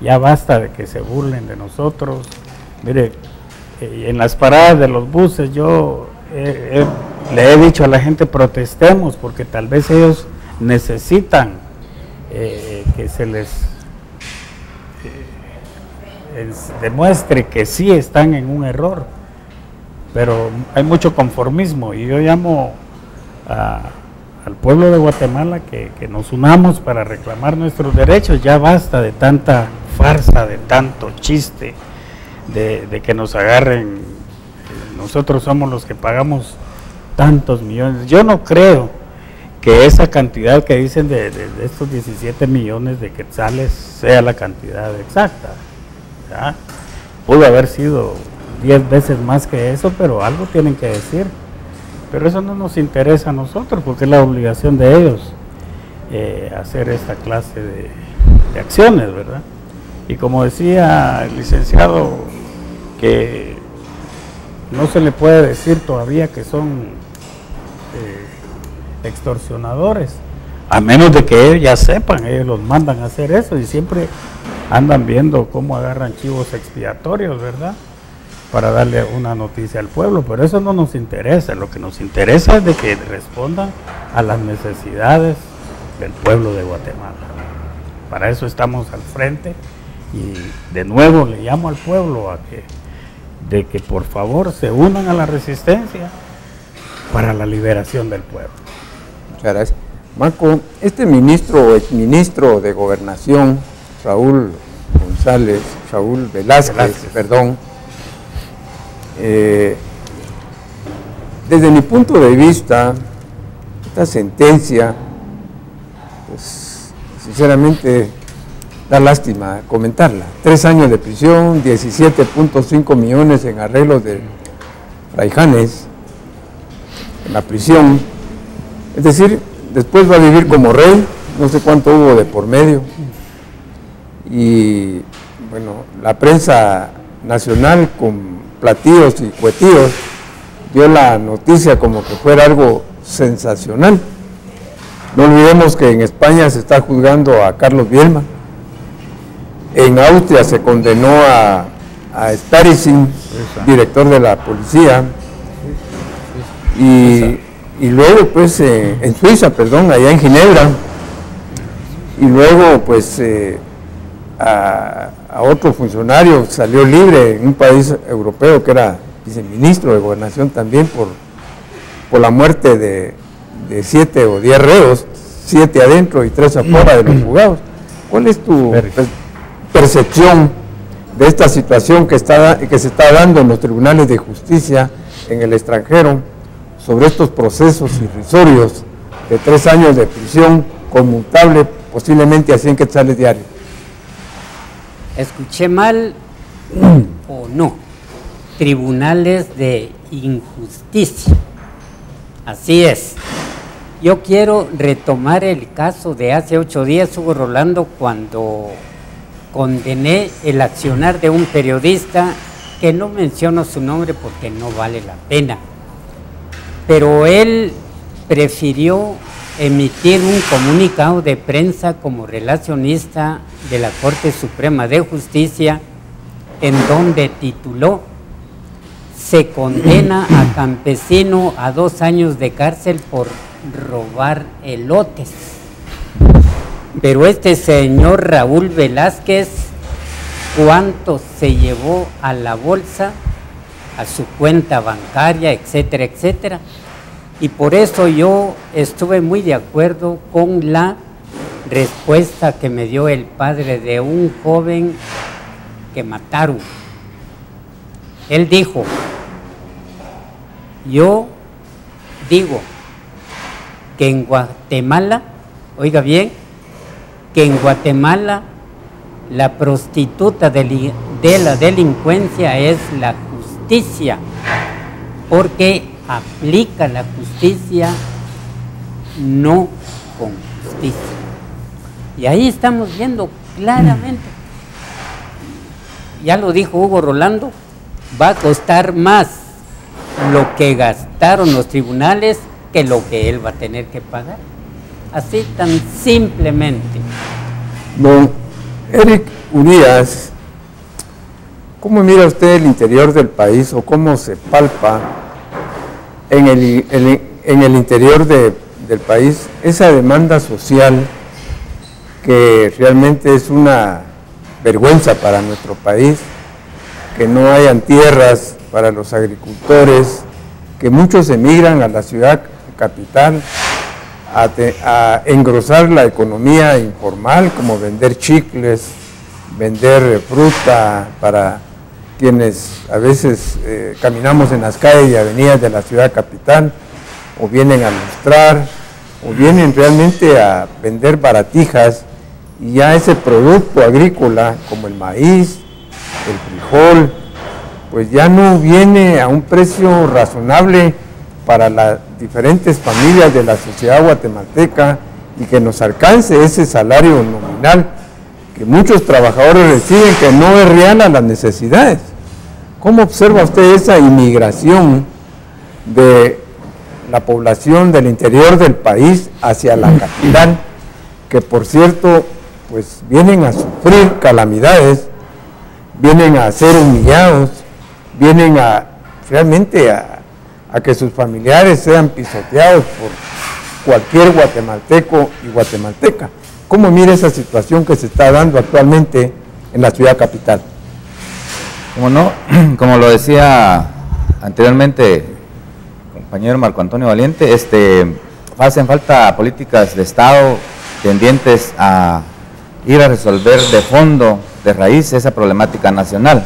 ya basta de que se burlen de nosotros. Mire, en las paradas de los buses yo le he dicho a la gente: protestemos, porque tal vez ellos necesitan que se les demuestre que sí están en un error, pero hay mucho conformismo y yo llamo al pueblo de Guatemala que nos unamos para reclamar nuestros derechos. Ya basta de tanta farsa, de tanto chiste, de que nos agarren, nosotros somos los que pagamos tantos millones. Yo no creo que esa cantidad que dicen de estos 17 millones de quetzales sea la cantidad exacta, ¿ya? Pudo haber sido 10 veces más que eso, pero algo tienen que decir. Pero eso no nos interesa a nosotros, porque es la obligación de ellos hacer esta clase de acciones, ¿verdad? Y como decía el licenciado, que no se le puede decir todavía que son extorsionadores, a menos de que ellos ya sepan, ellos los mandan a hacer eso y siempre andan viendo cómo agarran chivos expiatorios, ¿verdad?, para darle una noticia al pueblo. Pero eso no nos interesa. Lo que nos interesa es de que respondan a las necesidades del pueblo de Guatemala. Para eso estamos al frente y de nuevo le llamo al pueblo de que por favor se unan a la resistencia para la liberación del pueblo.
Muchas gracias. Marco, este ministro o exministro de Gobernación, Raúl Velázquez, perdón, desde mi punto de vista, esta sentencia, pues sinceramente da lástima comentarla. 3 años de prisión, 17.5 millones en arreglos de Fraijanes en la prisión. Es decir, después va a vivir como rey, no sé cuánto hubo de por medio. Y bueno, la prensa nacional con platillos y cuetillos dio la noticia como que fuera algo sensacional. No olvidemos que en España se está juzgando a Carlos Bielma, en Austria se condenó a Staricin, director de la policía, y y luego pues en Suiza, perdón, allá en Ginebra, y luego pues a otro funcionario salió libre en un país europeo que era viceministro de Gobernación también por la muerte de 7 o 10 reos, 7 adentro y 3 afuera de los juzgados. ¿Cuál es tu percepción de esta situación que se está dando en los tribunales de justicia en el extranjero sobre estos procesos irrisorios de 3 años de prisión conmutable, posiblemente a 100 quetzales diarios?
¿Escuché mal o no? Tribunales de injusticia. Así es. Yo quiero retomar el caso de hace 8 días, Hugo Rolando, cuando condené el accionar de un periodista, que no menciono su nombre porque no vale la pena, pero él prefirió emitir un comunicado de prensa como relacionista de la Corte Suprema de Justicia, en donde tituló: se condena a campesino a 2 años de cárcel por robar elotes. Pero este señor Raúl Velázquez, ¿cuánto se llevó a la bolsa, a su cuenta bancaria, etcétera, etcétera? Y por eso yo estuve muy de acuerdo con la respuesta que me dio el padre de un joven que mataron. Él dijo: yo digo que en Guatemala, oiga bien, que en Guatemala la prostituta de la delincuencia es la justicia, porque aplica la justicia no con justicia. Y ahí estamos viendo claramente, ya lo dijo Hugo Rolando, va a costar más lo que gastaron los tribunales que lo que él va a tener que pagar. Así tan simplemente.
Don Eric Urias, ¿cómo mira usted el interior del país o cómo se palpa en el interior del país esa demanda social que realmente es una vergüenza para nuestro país, que no hayan tierras para los agricultores, que muchos emigran a la ciudad capital a engrosar la economía informal, como vender chicles, vender fruta para quienes a veces caminamos en las calles y avenidas de la ciudad capital, o vienen a lustrar, o vienen realmente a vender baratijas, y ya ese producto agrícola como el maíz, el frijol, pues ya no viene a un precio razonable para las diferentes familias de la sociedad guatemalteca y que nos alcance ese salario nominal que muchos trabajadores reciben, que no es real a las necesidades. ¿Cómo observa usted esa inmigración de la población del interior del país hacia la capital, que por cierto, pues vienen a sufrir calamidades, vienen a ser humillados, vienen a realmente a que sus familiares sean pisoteados por cualquier guatemalteco y guatemalteca? ¿Cómo mira esa situación que se está dando actualmente en la ciudad capital?
Como lo decía anteriormente compañero Marco Antonio Valiente, hacen falta políticas de Estado tendientes a ir a resolver de fondo, de raíz, esa problemática nacional.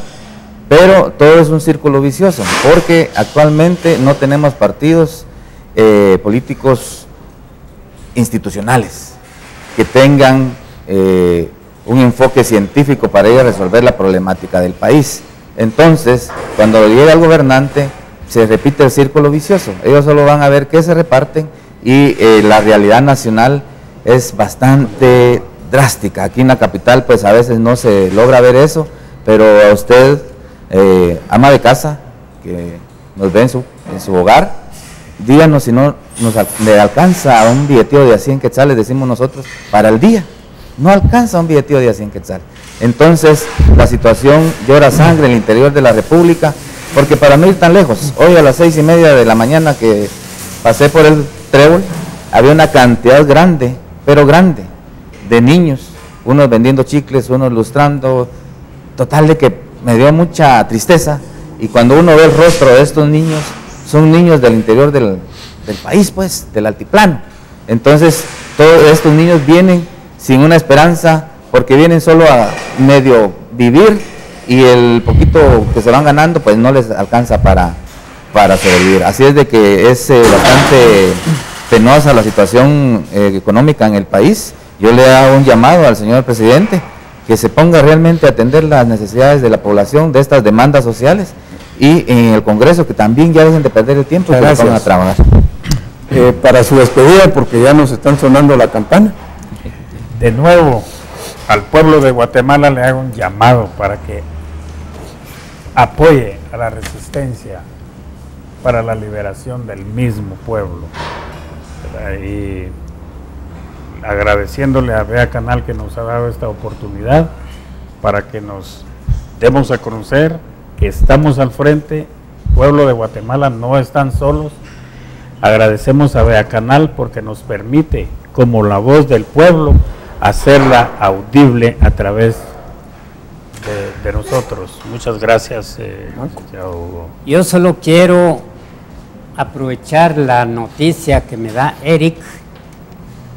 Pero todo es un círculo vicioso, porque actualmente no tenemos partidos políticos institucionales que tengan un enfoque científico para ir a resolver la problemática del país. Entonces, cuando llega el gobernante, se repite el círculo vicioso. Ellos solo van a ver qué se reparten y la realidad nacional es bastante drástica. Aquí en la capital, pues a veces no se logra ver eso, pero a usted, ama de casa, que nos ve en su hogar, díganos si no le alcanza un billeteo de a 100 quetzales, decimos nosotros, para el día. No alcanza un billeteo de a 100 quetzales. Entonces, la situación llora sangre en el interior de la República, porque para no ir tan lejos, hoy a las 6:30 de la mañana que pasé por el Trébol, había una cantidad grande, pero grande, de niños, unos vendiendo chicles, unos lustrando, total de que me dio mucha tristeza. Y cuando uno ve el rostro de estos niños, son niños del interior del país, pues, del altiplano. Entonces, todos estos niños vienen sin una esperanza, porque vienen solo a medio vivir, y el poquito que se van ganando, pues no les alcanza para sobrevivir. Así es de que es bastante penosa la situación económica en el país. Yo le hago un llamado al señor presidente que se ponga realmente a atender las necesidades de la población, de estas demandas sociales, y en el Congreso que también ya dejen de perder el tiempo y que se pongan a trabajar.
Para su despedida, porque ya nos están sonando la campana.
De nuevo, al pueblo de Guatemala le hago un llamado para que apoye a la resistencia para la liberación del mismo pueblo. Y agradeciéndole a Vea Canal que nos ha dado esta oportunidad para que nos demos a conocer que estamos al frente. Pueblo de Guatemala, no están solos. Agradecemos a Vea Canal porque nos permite, como la voz del pueblo, hacerla audible a través de nosotros. Muchas gracias, Hugo.
Yo solo quiero aprovechar la noticia que me da Eric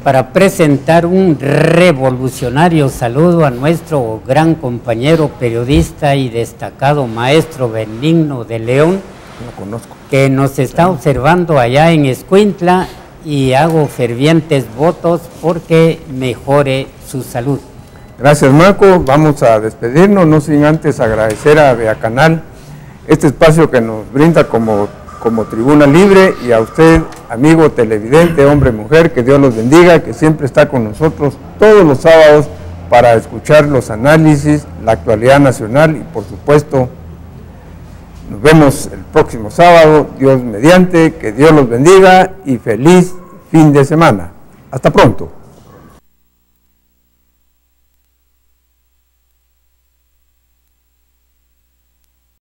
para presentar un revolucionario saludo a nuestro gran compañero periodista y destacado maestro Benigno de León, que nos está observando allá en Escuintla, y hago fervientes votos porque mejore su salud.
Gracias, Marco. Vamos a despedirnos, no sin antes agradecer a Vea Canal este espacio que nos brinda como tribuna libre, y a usted, amigo televidente, hombre, mujer, que Dios los bendiga, que siempre está con nosotros todos los sábados para escuchar los análisis, la actualidad nacional, y por supuesto nos vemos el próximo sábado, Dios mediante, que Dios los bendiga y feliz fin de semana. Hasta pronto.